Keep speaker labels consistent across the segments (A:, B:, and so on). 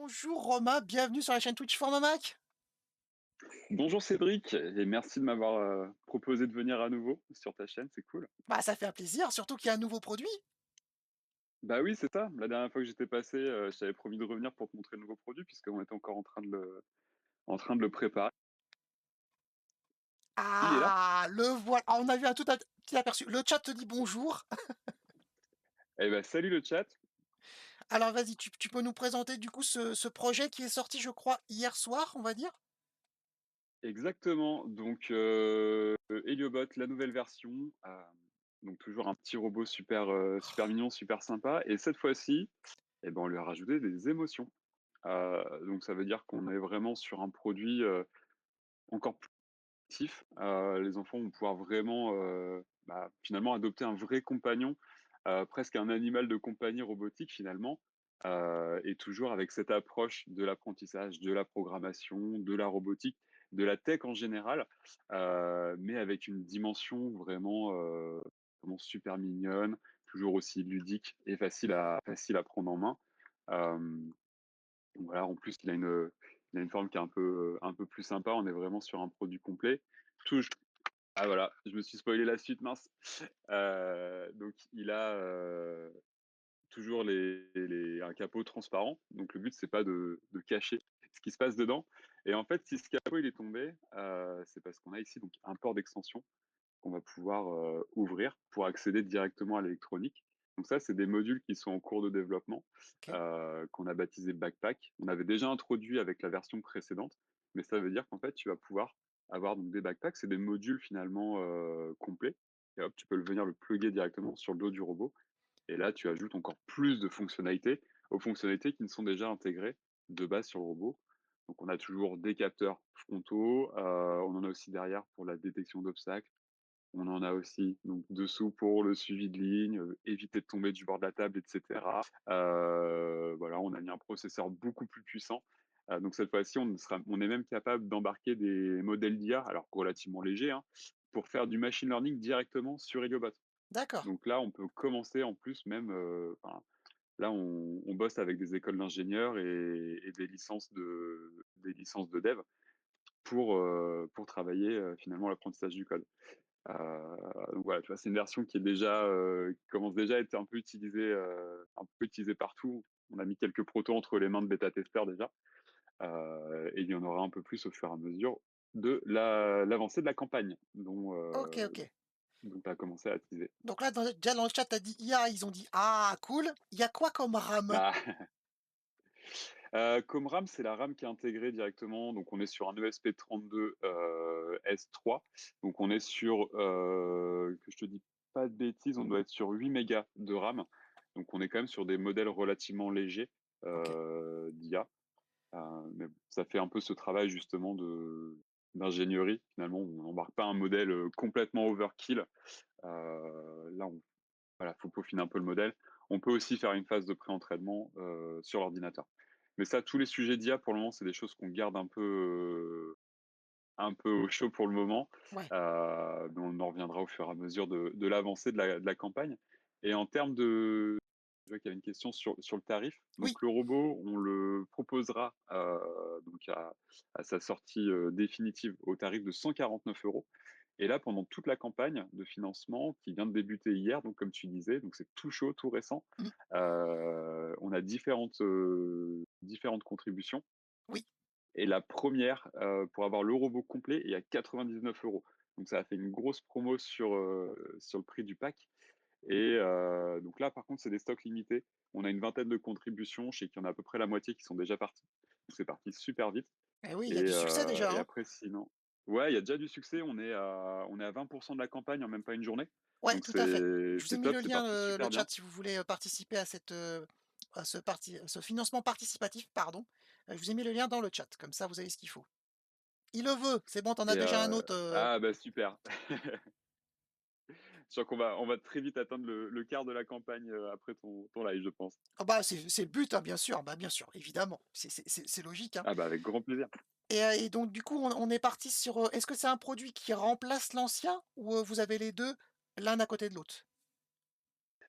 A: Bonjour Romain, bienvenue sur la chaîne Twitch Format Mac.
B: Bonjour Cédric et merci de m'avoir proposé de venir à nouveau sur ta chaîne, c'est cool.
A: Bah ça fait un plaisir, surtout qu'il y a un nouveau produit.
B: Bah oui, c'est ça. La dernière fois que j'étais passé, je t'avais promis de revenir pour te montrer le nouveau produit puisqu'on était encore en train de le préparer. Il est là.
A: Ah, le voilà. Ah, on a vu un petit aperçu. Le chat te dit bonjour.
B: Eh ben salut le chat.
A: Alors vas-y, tu peux nous présenter du coup ce projet qui est sorti, je crois, hier soir, on va dire.
B: Exactement. Donc Heliobot, la nouvelle version. Donc toujours un petit robot super super mignon, super sympa. Et cette fois-ci, eh ben on lui a rajouté des émotions. Donc ça veut dire qu'on est vraiment sur un produit encore actif. Les enfants vont pouvoir vraiment, finalement, adopter un vrai compagnon, presque un animal de compagnie robotique finalement, et toujours avec cette approche de l'apprentissage, de la programmation, de la robotique, de la tech en général, mais avec une dimension vraiment super mignonne, toujours aussi ludique et facile à prendre en main. Euh, voilà, en plus, il a une forme qui est un peu plus sympa. On est vraiment sur un produit complet. Toujours, ah voilà, je me suis spoilé la suite, mince. Donc, il a toujours un capot transparent. Donc, le but, c'est pas de cacher ce qui se passe dedans. Et en fait, si ce capot il est tombé, c'est parce qu'on a ici donc un port d'extension qu'on va pouvoir ouvrir pour accéder directement à l'électronique. Donc ça, c'est des modules qui sont en cours de développement,
A: Ok.
B: qu'on a baptisé Backpack. On avait déjà introduit avec la version précédente, mais ça veut dire qu'en fait, tu vas pouvoir avoir donc des backpacks, c'est des modules finalement complets. Et hop, tu peux venir le plugger directement sur le dos du robot. Et là, tu ajoutes encore plus de fonctionnalités aux fonctionnalités qui ne sont déjà intégrées de base sur le robot. Donc, on a toujours des capteurs frontaux. On en a aussi derrière pour la détection d'obstacles. On en a aussi donc dessous pour le suivi de ligne, éviter de tomber du bord de la table, etc. Voilà, on a mis un processeur beaucoup plus puissant. Donc cette fois-ci, on est même capable d'embarquer des modèles d'IA, alors relativement légers, hein, pour faire du machine learning directement sur Heliobot.
A: D'accord.
B: Donc là, on peut commencer en plus même. Enfin, là, on bosse avec des écoles d'ingénieurs et des licences de dev pour travailler finalement l'apprentissage du code. Donc voilà, tu vois, c'est une version qui commence déjà à être un peu utilisée partout. On a mis quelques protos entre les mains de bêta-testeurs déjà, et il y en aura un peu plus au fur et à mesure de l'avancée de la campagne
A: Ok, ok.
B: dont tu as commencé à teaser.
A: Donc là, déjà dans le chat, t'as dit IA, ils ont dit ah cool. Il y a quoi comme RAM?
B: Ah. Comme RAM, c'est la RAM qui est intégrée directement. Donc, on est sur un ESP32 S3. Donc, on est sur, que je te dis pas de bêtises, on doit être sur 8 mégas de RAM. Donc, on est quand même sur des modèles relativement légers
A: Ok.
B: d'IA. Mais bon, ça fait un peu ce travail justement d'ingénierie. Finalement, on n'embarque pas un modèle complètement overkill. Là, voilà, faut peaufiner un peu le modèle. On peut aussi faire une phase de pré-entraînement sur l'ordinateur. Mais ça, tous les sujets d'IA, pour le moment, c'est des choses qu'on garde un peu au chaud pour le moment.
A: Ouais.
B: Mais on en reviendra au fur et à mesure de l'avancée de la campagne. Et en termes de... Je vois qu'il y avait une question sur le tarif.
A: Oui.
B: Donc le robot, on le proposera donc à sa sortie définitive au tarif de 149 euros. Et là, pendant toute la campagne de financement qui vient de débuter hier, donc comme tu disais, donc c'est tout chaud, tout récent,
A: Mm.
B: on a différentes contributions.
A: Oui.
B: Et la première, pour avoir le robot complet, est à 99 euros. Donc ça a fait une grosse promo sur le prix du pack. Et donc là, par contre, c'est des stocks limités. On a une vingtaine de contributions. Je sais qu'il y en a à peu près la moitié qui sont déjà partis. Donc c'est parti super vite.
A: Eh oui, il y a
B: Et,
A: du succès déjà,
B: et
A: hein.
B: après, sinon, ouais, il y a déjà du succès. On est à 20% de la campagne en même pas une journée.
A: Ouais,
B: Donc
A: tout à fait.
B: c'est
A: Je vous ai
B: c'est
A: mis
B: top,
A: le
B: c'est
A: lien,
B: parti
A: le
B: super
A: chat
B: bien.
A: si vous voulez, participer à ce financement participatif, pardon. Je vous ai mis le lien dans le chat, comme ça vous avez ce qu'il faut. Il le veut, c'est bon, t'en as
B: Et
A: déjà un autre,
B: ah bah super. Je crois qu'on va très vite atteindre le quart de la campagne après ton live, je pense.
A: ah bah, c'est le but, hein, bien sûr, bah, bien sûr, évidemment, c'est logique, hein.
B: Ah bah avec grand plaisir.
A: Et donc du coup, on est parti sur, est-ce que c'est un produit qui remplace l'ancien ou, vous avez les 2 l'un à côté de l'autre?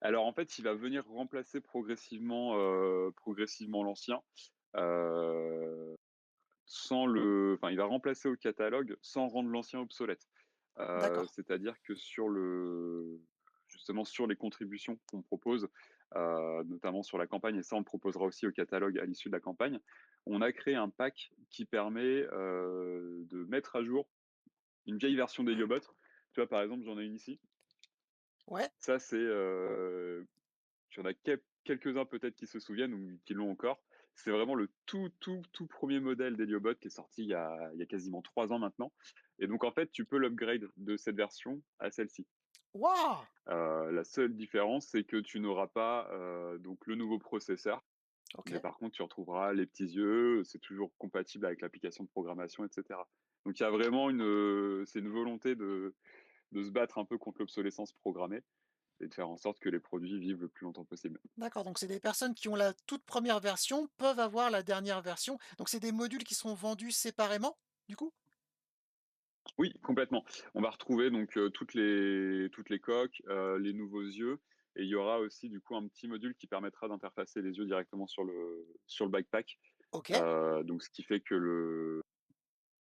B: Alors en fait, il va venir remplacer progressivement l'ancien. heu, il va remplacer au catalogue sans rendre l'ancien obsolète.
A: D'accord.
B: C'est-à-dire que justement sur les contributions qu'on propose, notamment sur la campagne et ça on le proposera aussi au catalogue à l'issue de la campagne, on a créé un pack qui permet, de mettre à jour une vieille version d'Heliobot. Tu vois, par exemple, j'en ai une ici.
A: Ouais,
B: Ça, il y en a quelques-uns peut-être qui se souviennent ou qui l'ont encore. C'est vraiment le tout premier modèle d'Heliobot qui est sorti il y a quasiment 3 ans maintenant et donc en fait, tu peux l'upgrade de cette version à celle-ci.
A: waouh!
B: La seule différence, c'est que tu n'auras pas, donc le nouveau processeur, mais
A: OK.
B: par contre, tu retrouveras les petits yeux, c'est toujours compatible avec l'application de programmation et cetera. Donc il y a vraiment c'est une volonté de se battre un peu contre l'obsolescence programmée et de faire en sorte que les produits vivent le plus longtemps possible.
A: D'accord, donc c'est des personnes qui ont la toute première version, peuvent avoir la dernière version. Donc c'est des modules qui sont vendus séparément, du coup?
B: Oui, complètement. On va retrouver donc, toutes les coques, les nouveaux yeux et il y aura aussi du coup un petit module qui permettra d'interfacer les yeux directement sur le backpack.
A: OK,
B: Donc ce qui fait que le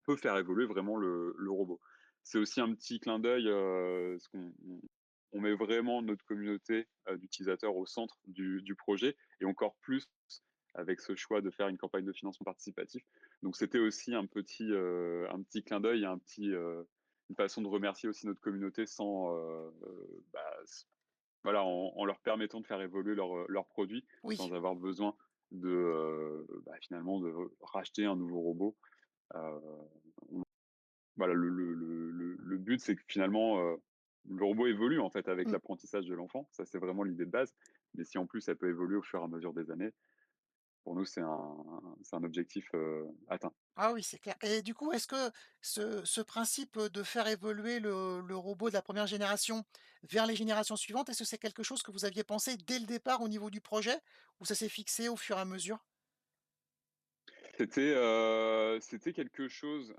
B: peut faire évoluer vraiment le robot. C'est aussi un petit clin d'œil, parce qu'on met vraiment notre communauté, d'utilisateurs au centre du projet et encore plus avec ce choix de faire une campagne de financement participatif. Donc c'était aussi un petit clin d'œil et une façon de remercier aussi notre communauté sans, voilà, en leur permettant de faire évoluer leurs produits
A: oui.
B: sans avoir besoin finalement de racheter un nouveau robot. Heu, voilà, le but, c'est que finalement, le robot évolue, en fait, avec
A: Mmh.
B: l'apprentissage de l'enfant. Ça, c'est vraiment l'idée de base. Mais si en plus, ça peut évoluer au fur et à mesure des années, pour nous, c'est un objectif, atteint.
A: Ah oui, c'est clair et du coup, est-ce que ce principe, de faire évoluer le robot de la première génération vers les générations suivantes, est-ce que c'est quelque chose que vous aviez pensé dès le départ au niveau du projet? Ou ça s'est fixé au fur et à mesure?
B: C'était quelque chose,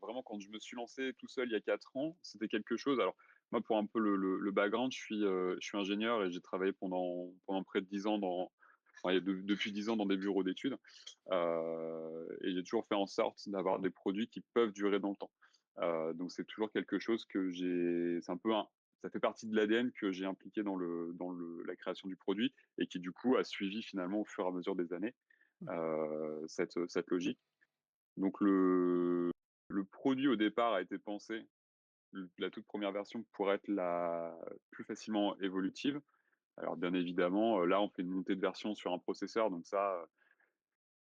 B: vraiment quand je me suis lancé tout seul il y a 4 ans, c'était quelque chose alors moi pour un peu le background, je suis ingénieur et j'ai travaillé pendant près de 10 ans depuis 10 ans dans des bureaux d'études, et j'ai toujours fait en sorte d'avoir des produits qui peuvent durer dans le temps. Donc c'est toujours quelque chose que c'est un peu ça fait partie de l'ADN que j'ai impliqué dans la création du produit et qui du coup a suivi finalement au fur et à mesure des années
A: Mmh.
B: cette logique. Donc le produit au départ a été pensé, la toute première version pour être la plus facilement évolutive. Alors bien évidemment, là on fait une montée de version sur un processeur, donc ça,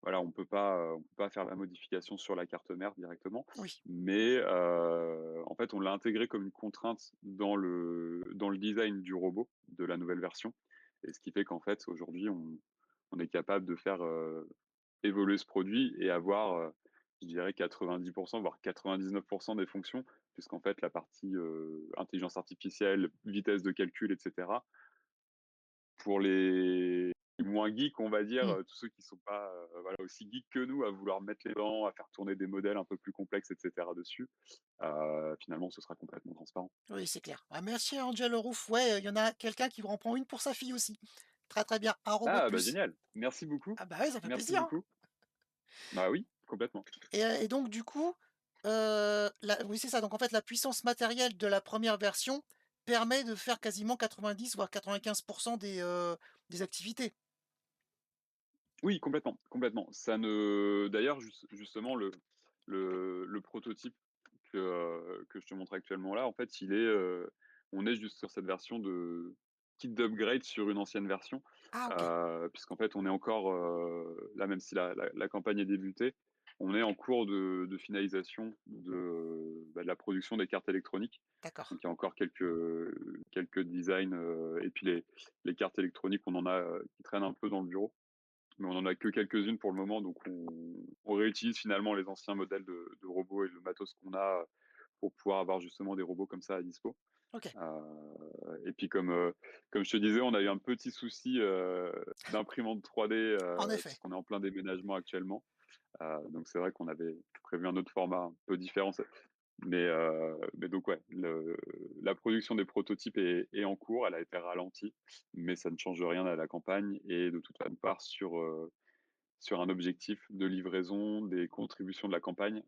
B: voilà, on peut pas faire la modification sur la carte mère directement.
A: Oui.
B: Mais, en fait, on l'a intégré comme une contrainte dans le design du robot, de la nouvelle version et ce qui fait qu'en fait, aujourd'hui, on est capable de faire, évoluer ce produit et avoir, je dirais 90 voire 99 des fonctions, puisqu'en fait la partie, intelligence artificielle, vitesse de calcul et cetera, pour les moins geeks, on va dire,
A: Mmh.
B: tous ceux qui sont pas, voilà, aussi geeks que nous à vouloir mettre les dents, à faire tourner des modèles un peu plus complexes et cetera dessus, finalement ce sera complètement transparent.
A: Oui, c'est clair. Ah merci Angel Roof. Ouais, il y en a quelqu'un qui en prend une pour sa fille aussi. Très, très bien. Un robot de
B: Ah bah
A: plus.
B: génial! Merci beaucoup,
A: Ah bah ouais, ça fait
B: merci
A: plaisir, hein.
B: beaucoup. Bah oui, complètement.
A: Et donc du coup, la oui, c'est ça, donc en fait, la puissance matérielle de la première version permet de faire quasiment 90 voire 95 des activités?
B: Oui, complètement, complètement. Ça ne D'ailleurs, justement, le prototype que je te montre actuellement là, en fait, on est juste sur cette version de kit d'upgrade sur une ancienne version,
A: Ah OK,
B: puisqu'en fait, on est encore, là, même si la campagne est débutée, on est en cours de finalisation de la production des cartes électroniques.
A: d'accord.
B: Donc il y a encore quelques designs, et puis les cartes électroniques, on en a, qui traînent un peu dans le bureau. Mais on en a que quelques-unes pour le moment, donc on réutilise finalement les anciens modèles de robots et le matos qu'on a, pour pouvoir avoir justement des robots comme ça à dispo.
A: OK.
B: Et puis comme je te disais, on a eu un petit souci, d'imprimante 3D,
A: En effet.
B: puisqu'on est en plein déménagement actuellement. Donc c'est vrai qu'on avait prévu un autre format un peu différent, mais donc ouais, la production des prototypes est en cours, elle a été ralentie, mais ça ne change rien à la campagne et de toute part sur un objectif de livraison des contributions de la campagne,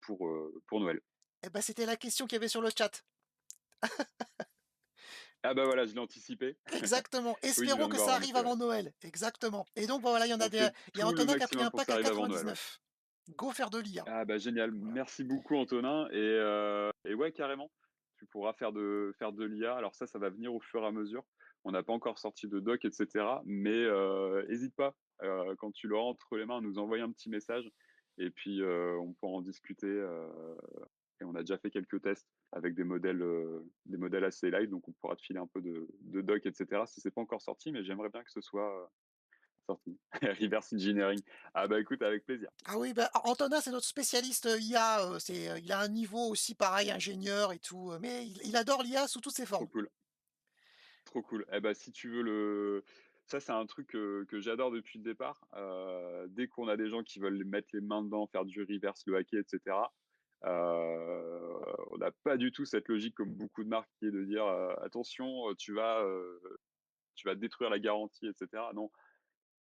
B: pour Noël.
A: Et bah, c'était la question qu'il y avait sur le chat.
B: Ah bah, voilà, je l'ai anticipé.
A: Exactement.
B: Oui, je
A: Espérons
B: viens de
A: que
B: voir
A: ça
B: en
A: arrive
B: effet, ouais.
A: avant Noël. Exactement. Et donc, voilà, il y en a
B: On
A: des
B: fait
A: il y a
B: tout le
A: Antonin qui a pris
B: maximum
A: un
B: pour que
A: pack
B: ça
A: à
B: arrive avant Noël, ouais.
A: 99. Go faire de l'IA.
B: Ah bah, génial.
A: Voilà.
B: Merci beaucoup Antonin et ouais, carrément, tu pourras faire de l'IA. Alors ça va venir au fur et à mesure. On n'a pas encore sorti de doc et cetera, mais hésite pas, quand tu l'auras entre les mains, à nous envoyer un petit message et puis, on pourra en discuter, et on a déjà fait quelques tests avec des modèles assez light, donc on pourra te filer un peu de doc et cetera si c'est pas encore sorti, mais j'aimerais bien que ce soit, sorti. Reverse engineering. Ah bah, écoute, avec plaisir.
A: Ah oui, bah, Antonin, c'est notre spécialiste, IA, il a un niveau aussi pareil, ingénieur et tout, mais il adore l'IA sous toutes ses
B: Trop
A: formes.
B: cool. Trop cool. Eh ben, si tu veux ça, c'est un truc que j'adore depuis le départ. Dès qu'on a des gens qui veulent mettre les mains dedans, faire du reverse, le hacker et cetera, on n'a pas du tout cette logique comme beaucoup de marques qui est de dire, «Attention, tu vas détruire la garantie» et cetera. Non,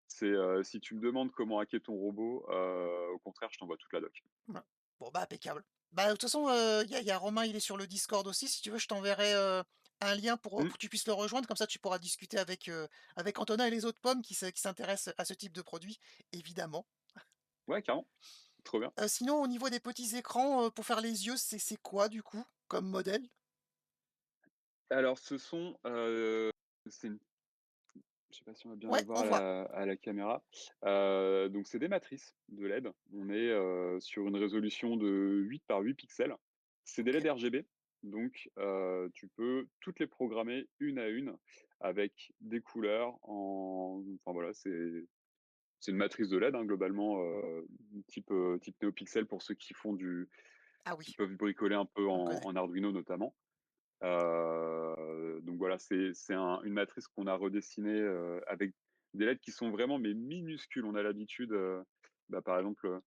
B: c'est, si tu me demandes comment hacker ton robot, au contraire, je t'envoie toute la doc.
A: Ouais. Bon, bah, impeccable. Bah, de toute façon, il y a Romain, il est sur le Discord aussi. Si tu veux, je t'enverrai, un lien
B: Mmh,
A: pour que tu puisses le rejoindre. Comme ça, tu pourras discuter avec Antonin et les autres pommes qui s'intéressent à ce type de produit, évidemment.
B: ouais, carrément, trop bien.
A: Sinon, au niveau des petits écrans, pour faire les yeux, c'est quoi, du coup, comme modèle?
B: Alors c'est une je sais pas si on va bien
A: Ouais,
B: la voir
A: on voit.
B: à la caméra. Donc c'est des matrices de LED. On est, sur une résolution de 8 par 8 pixels. C'est des
A: OK.
B: LED RGB, donc tu peux toutes les programmer une à une avec des couleurs enfin voilà, c'est une matrice de LED, hein, globalement, type NeoPixel pour ceux
A: Ah
B: qui
A: oui,
B: peuvent bricoler un peu
A: on
B: en
A: connaît.
B: Arduino notamment. Donc voilà, c'est une matrice qu'on a redessinée, avec des lettres qui sont vraiment mais minuscules. On a l'habitude, par exemple,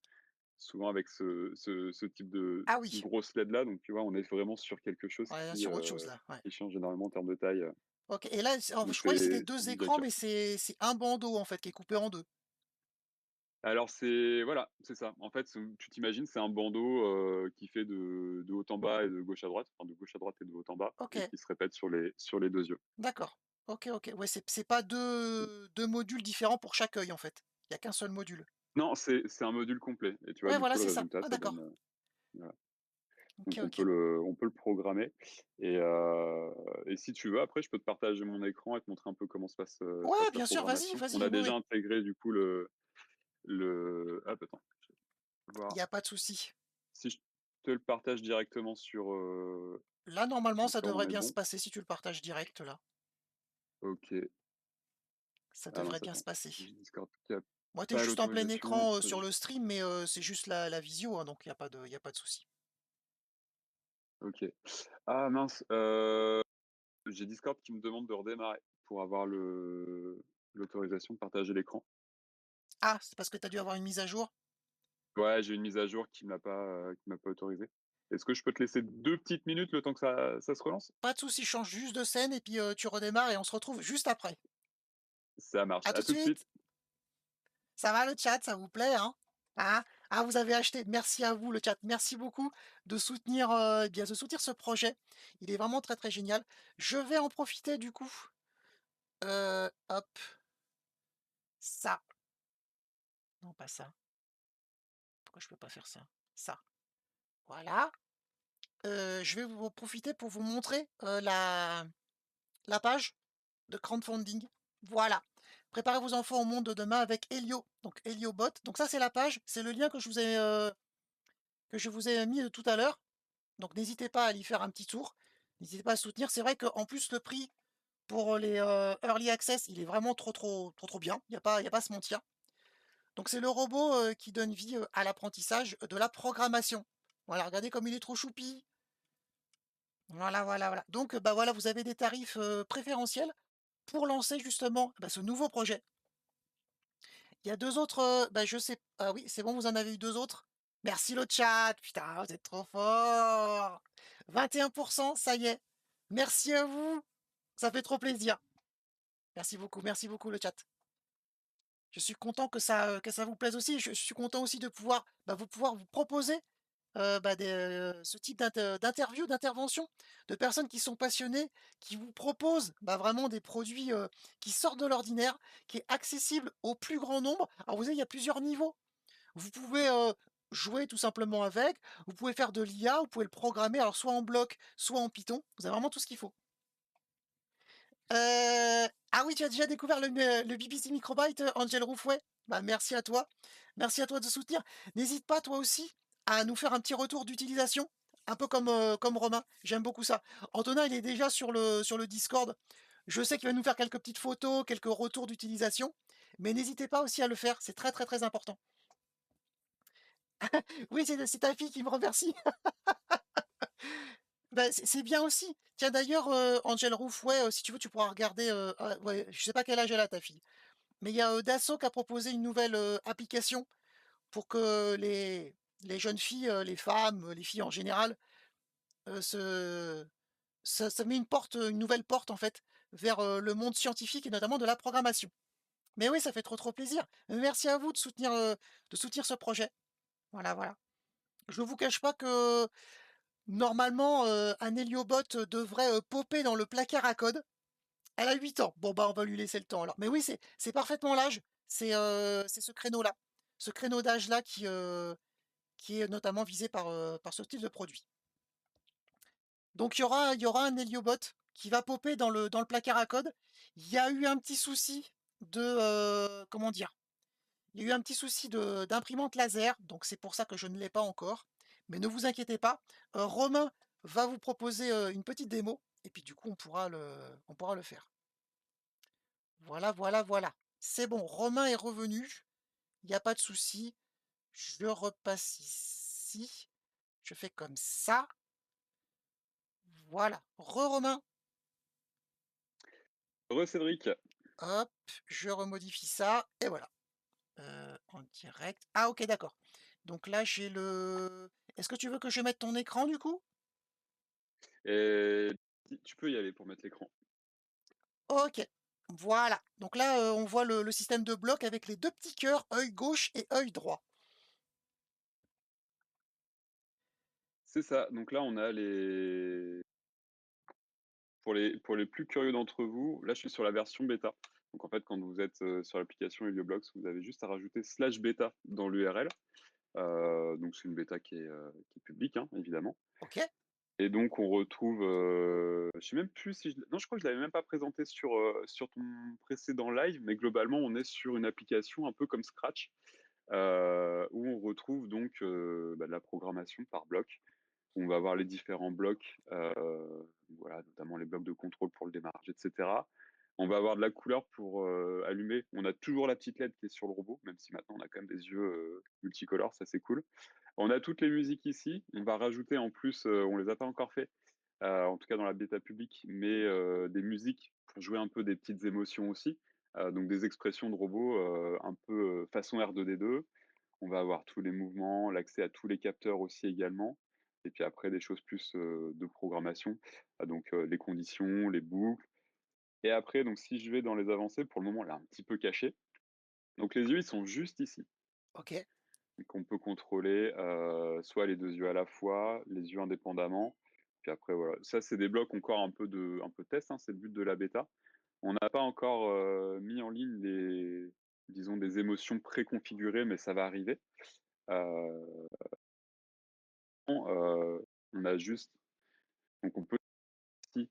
B: souvent avec ce type de
A: Ah oui,
B: grosse LED là, donc tu vois, on est vraiment sur quelque chose
A: ouais, sur autre chose, là, ouais.
B: qui change énormément en termes de taille,
A: OK et là,
B: donc
A: je croyais que c'était
B: c'est
A: 2
B: du
A: écrans,
B: Jaeger.
A: mais c'est un bandeau, en fait, qui est coupé en 2.
B: Alors voilà, c'est ça. En fait, tu t'imagines, c'est un bandeau, qui fait de haut en bas et de gauche à droite, enfin de gauche à droite et de haut en bas et
A: OK.
B: qui se répète sur les 2 yeux.
A: D'accord. OK, OK. Ouais, c'est pas deux modules différents pour chaque œil, en fait. Il y a qu'un seul module.
B: Non, c'est un module complet et tu vois,
A: Ouais,
B: du
A: voilà,
B: coup, le
A: c'est ça.
B: résultat,
A: Ah
B: ça donne,
A: d'accord.
B: voilà.
A: OK,
B: Donc
A: OK.
B: on peut le programmer et si tu veux, après, je peux te partager mon écran et te montrer un peu comment se
A: Ouais,
B: passe la
A: bien sûr, vas-y,
B: programmation. On
A: vas-y,
B: a
A: oui,
B: déjà
A: oui.
B: intégré, du coup, hop, attends, je vais
A: Il
B: voir
A: y a pas de souci.
B: si je te le partage directement
A: Là, normalement, ça
B: sur
A: devrait
B: on est
A: bien se
B: bon.
A: passer si tu le partages direct, là.
B: OK.
A: Ça
B: Ah
A: devrait
B: mince,
A: bien se
B: attends,
A: passer.
B: j'ai Discord qui a
A: Moi, tu es
B: pas
A: juste en plein
B: l'autorisation.
A: écran, sur le stream, mais c'est juste la visio, hein, donc il y a pas de souci.
B: OK. Ah mince, j'ai Discord qui me demande de redémarrer pour avoir l'autorisation de partager l'écran.
A: Ah, c'est parce que tu as dû avoir une mise à jour?
B: Ouais, j'ai une mise à jour qui m'a pas autorisé. Est-ce que je peux te laisser 2 petites minutes le temps que ça se relance?
A: Pas de souci, change juste de scène et puis, tu redémarres et on se retrouve juste après.
B: Ça marche,
A: À tout
B: à
A: de
B: tout de suite.
A: suite! Ça va le chat, ça vous plaît, hein? Hein? Ah, vous avez acheté. Merci à vous le chat. Merci beaucoup de soutenir, de soutenir ce projet. Il est vraiment très, très génial. Je vais en profiter du coup, hop, ça. Non, pas ça. Pourquoi je peux pas faire ça? Ça. Voilà. Je vais vous en profiter pour vous montrer, la page de crowdfunding. Voilà. Préparez vos enfants au monde de demain avec Helio, donc HelioBot. Donc ça, c'est la page, c'est le lien que je vous ai mis, tout à l'heure. Donc n'hésitez pas à aller faire un petit tour. N'hésitez pas à soutenir. C'est vrai qu'en plus le prix pour, les, early access, il est vraiment trop, trop, trop, trop bien. Il y a pas à se mentir. Donc c'est le robot, qui donne vie, à l'apprentissage de la programmation. Voilà, regardez comme il est trop choupi. Voilà, voilà, voilà. Donc, bah, voilà, vous avez des tarifs, préférentiels pour lancer justement, bah, ce nouveau projet. Il y a 2 autres, bah, je sais ah oui, c'est bon, vous en avez eu 2 autres? Merci le chat, putain, vous êtes trop forts! 21, ça y est. Merci à vous, ça fait trop plaisir. Merci beaucoup le chat. Je suis content que ça vous plaise aussi. Je suis content aussi de pouvoir, vous proposer, ce type d'interview, d'intervention, de personnes qui sont passionnées, qui vous proposent, vraiment des produits, qui sortent de l'ordinaire, qui est accessible au plus grand nombre. Alors vous savez, il y a plusieurs niveaux. Vous pouvez, jouer tout simplement avec, vous pouvez faire de l'IA, vous pouvez le programmer, alors soit en bloc, soit en Python. Vous avez vraiment tout ce qu'il faut. Ah oui, tu as déjà découvert le BBC Microbyte, Angel Roufouet? Bah, merci à toi. Merci à toi de soutenir. N'hésite pas toi aussi à nous faire un petit retour d'utilisation, un peu comme Romain. J'aime beaucoup ça. Antonin, il est déjà sur le Discord. Je sais qu'il va nous faire quelques petites photos, quelques retours d'utilisation, mais n'hésitez pas aussi à le faire, c'est très, très, très important. Oui, c'est ta fille qui me remercie. Bah, c'est bien aussi. Tiens d'ailleurs, Angel Roufouet, si tu veux, tu pourras regarder, ouais, je sais pas quel âge elle a ta fille. Mais il y a, Dassault qui a proposé une nouvelle, application pour que les jeunes filles, les femmes, les filles en général, se ça met une nouvelle porte en fait vers, le monde scientifique et notamment de la programmation. Mais oui, ça fait trop, trop plaisir. Merci à vous de soutenir ce projet. Voilà, voilà. Je vous cache pas que normalement, un Héliobot devrait, popper dans le placard à code. Elle a 8 ans. Bon, bah, on va lui laisser le temps alors. Mais oui, c'est parfaitement l'âge. C'est ce créneau-là. Ce créneau d'âge-là qui est notamment visé par ce type de produit. Donc il y aura un Héliobot qui va popper dans le placard à code. Il y a eu un petit souci de, comment dire? Il y a eu un petit souci de d'imprimante laser, donc c'est pour ça que je ne l'ai pas encore. Mais ne vous inquiétez pas, Romain va vous proposer, une petite démo et puis du coup on pourra le faire. Voilà, voilà, voilà. C'est bon, Romain est revenu, il y a pas de souci. Je repasse ici, je fais comme ça, voilà. Romain,
B: Re Cédric.
A: hop, je remodifie ça et voilà, en direct. Ah OK, d'accord. Donc là, j'ai le est-ce que tu veux que je mette ton écran du coup?
B: Et tu peux y aller pour mettre l'écran.
A: OK, voilà. Donc là, on voit le système de blocs avec les 2 petits cœurs, œil gauche et œil droit.
B: C'est ça, donc là, on a les pour les plus curieux d'entre vous, là, je suis sur la version bêta. Donc en fait, quand vous êtes, sur l'application Helioblocks, vous avez juste à rajouter /bêta dans l'URL. Donc c'est une bêta qui est publique, hein, évidemment.
A: OK,
B: Et donc on retrouve, je sais même plus si je non, je crois que je l'avais même pas présenté sur ton précédent live, mais globalement, on est sur une application un peu comme Scratch, où on retrouve donc, de la programmation par bloc. On va avoir les différents blocs, voilà, notamment les blocs de contrôle pour le démarrage et cetera. On va avoir de la couleur pour, allumer. On a toujours la petite LED qui est sur le robot, même si maintenant on a quand même des yeux, multicolores, ça c'est cool. On a toutes les musiques ici. On va rajouter en plus, on les a pas encore fait, en tout cas dans la bêta publique, mais des musiques pour jouer un peu des petites émotions aussi, donc des expressions de robots, un peu, façon R2D2. On va avoir tous les mouvements, l'accès à tous les capteurs aussi également et puis après des choses plus, de programmation, donc les conditions, les boucles et après donc si je vais dans les avancées, pour le moment, là, un petit peu caché, donc les yeux, ils sont juste ici.
A: OK,
B: Donc on peut contrôler, soit les 2 yeux à la fois, les yeux indépendamment. Puis après voilà, ça c'est des blocs encore un peu test, hein, c'est le but de la bêta. On n'a pas encore, mis en ligne les disons des émotions préconfigurées, mais ça va arriver. Heu, on a juste donc on peut aussi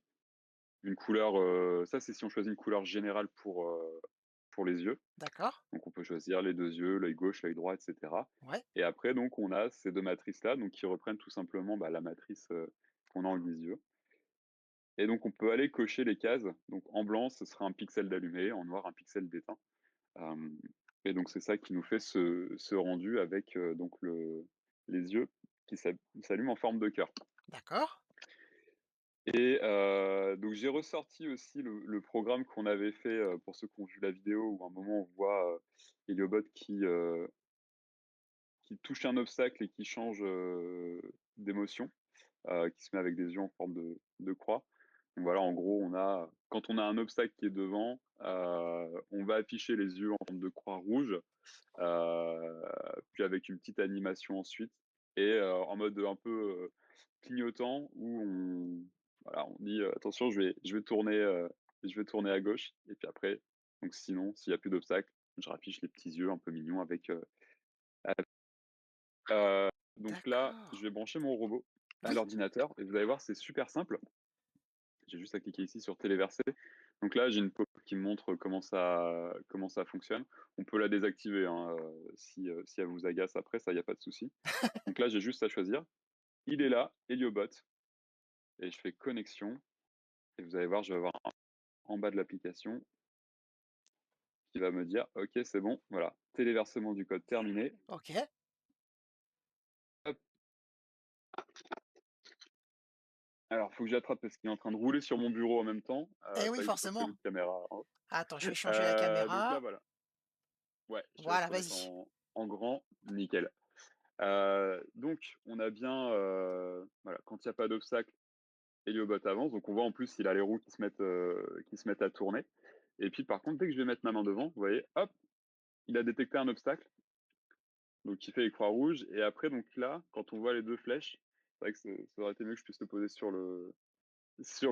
B: une couleur, ça c'est si on choisit une couleur générale pour les yeux.
A: d'accord,
B: Donc on peut choisir les 2 yeux, l'œil gauche, l'œil droit et cetera
A: ouais,
B: et après donc on a ces 2 matrices-là, donc qui reprennent tout simplement, la matrice, qu'on a en guise-yeux et donc on peut aller cocher les cases. Donc en blanc, ce sera un pixel d'allumé, en noir, un pixel d'éteint. Hem et donc c'est ça qui nous fait ce rendu avec, donc les yeux qui s'allument en forme de cœur
A: d'accord,
B: et donc j'ai ressorti aussi le programme qu'on avait fait, pour ceux qui ont vu la vidéo où à un moment on voit, Heliobot qui touche un obstacle et qui change, d'émotion, qui se met avec des yeux en forme de croix. Donc voilà, en gros, quand on a un obstacle qui est devant, on va afficher les yeux en forme de croix rouge, heu, puis avec une petite animation ensuite et en mode un peu, clignotant où on dit: «Attention, je vais tourner à gauche» et puis après donc sinon, s'il y a plus d'obstacle, je raffiche les petits yeux un peu mignons donc là,
A: D'accord.
B: je vais brancher mon robot à
A: Oui,
B: l'ordinateur et vous allez voir, c'est super simple. J'ai juste à cliquer ici sur téléverser. Donc là, j'ai une pop qui me montre comment ça fonctionne. On peut la désactiver, hein, si elle vous agace après, ça, il y a pas de souci. Donc là, j'ai juste à choisir. Il est là, Heliobot et je fais connexion et vous allez voir, je vais avoir en bas de l'application qui va me dire: «OK, c'est bon, voilà, téléversement du code terminé».
A: OK.
B: Hop, alors faut que j'attrape parce qu'il est en train de rouler sur mon bureau en même temps.
A: Eh
B: C'est
A: oui,
B: vrai que j'ai pas
A: forcément.
B: prévu de caméra en haut.
A: Attends, je vais changer la
B: Donc là,
A: caméra.
B: voilà. Ouais, je te laisse
A: Voilà,
B: remettre
A: vas-y.
B: en grand, nickel. Donc on a bien, voilà, quand il y a pas d'obstacle, Héliobot avance, donc on voit en plus il a les roues qui se mettent à tourner et puis par contre dès que je vais mettre ma main devant, vous voyez, hop, il a détecté un obstacle, donc il fait les croix rouges et après donc là, quand on voit les 2 flèches, c'est vrai que ça aurait été mieux que je puisse le poser sur le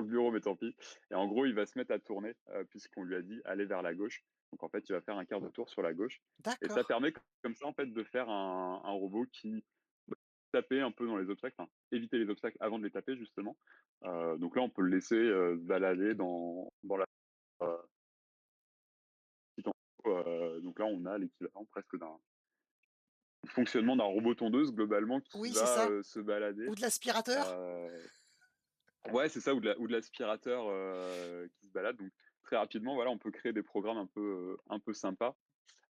B: bureau, mais tant pis et en gros, il va se mettre à tourner, puisqu'on lui a dit: «Aller vers la gauche». Donc en fait, il va faire un quart de tour sur la gauche et ça
A: D'accord.
B: permet comme ça, en fait, de faire un robot qui va taper un peu dans les obstacles, enfin, éviter les obstacles avant de les taper justement. Donc là, on peut le laisser, se balader dans la heu, petite donc là, on a l'équivalent presque d'un fonctionnement d'un robot tondeuse globalement qui
A: Oui, c'est
B: va,
A: ça.
B: se balader,
A: Ou de l'aspirateur?
B: heu ouais, c'est ça ou de l'aspirateur, qui se balade donc très rapidement, voilà, on peut créer des programmes un peu sympas,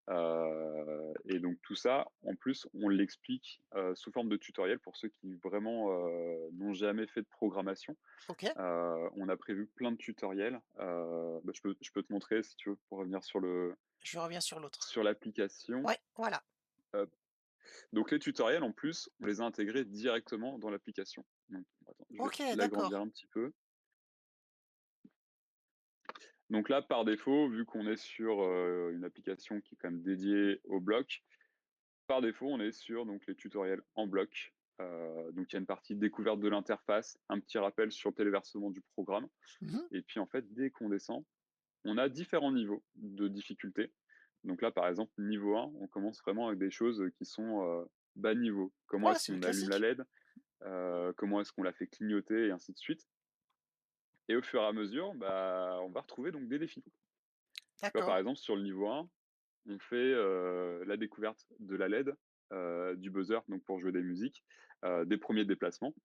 B: et donc tout ça, en plus, on l'explique, sous forme de tutoriel pour ceux qui vraiment, n'ont jamais fait de programmation.
A: OK.
B: On a prévu plein de tutoriels, bah, je peux te montrer si tu veux pour revenir
A: Je reviens sur l'autre.
B: sur l'application.
A: Ouais, voilà.
B: Hop, donc les tutoriels, en plus, on les a intégrés directement dans l'application. Donc attends, je vais
A: OK,
B: l'agrandir
A: d'accord.
B: un petit peu. Donc là, par défaut, vu qu'on est sur, une application qui est quand même dédiée au bloc, par défaut, on est sur donc les tutoriels en bloc. Donc il y a une partie découverte de l'interface, un petit rappel sur le téléversement du programme
A: Mmh.
B: et puis en fait, dès qu'on descend, on a différents niveaux de difficulté. Donc là, par exemple, niveau 1, on commence vraiment avec des choses, qui sont, bas niveau. Comment
A: Ouais,
B: est-ce
A: c'est le
B: qu'on allume la
A: classique.
B: LED? Comment est-ce qu'on la fait clignoter et ainsi de suite et au fur et à mesure, bah, on va retrouver donc des défis. Tu vois, par
A: D'accord.
B: exemple, sur le niveau 1, on fait, la découverte de la LED, du buzzer, donc pour jouer des musiques, des premiers déplacements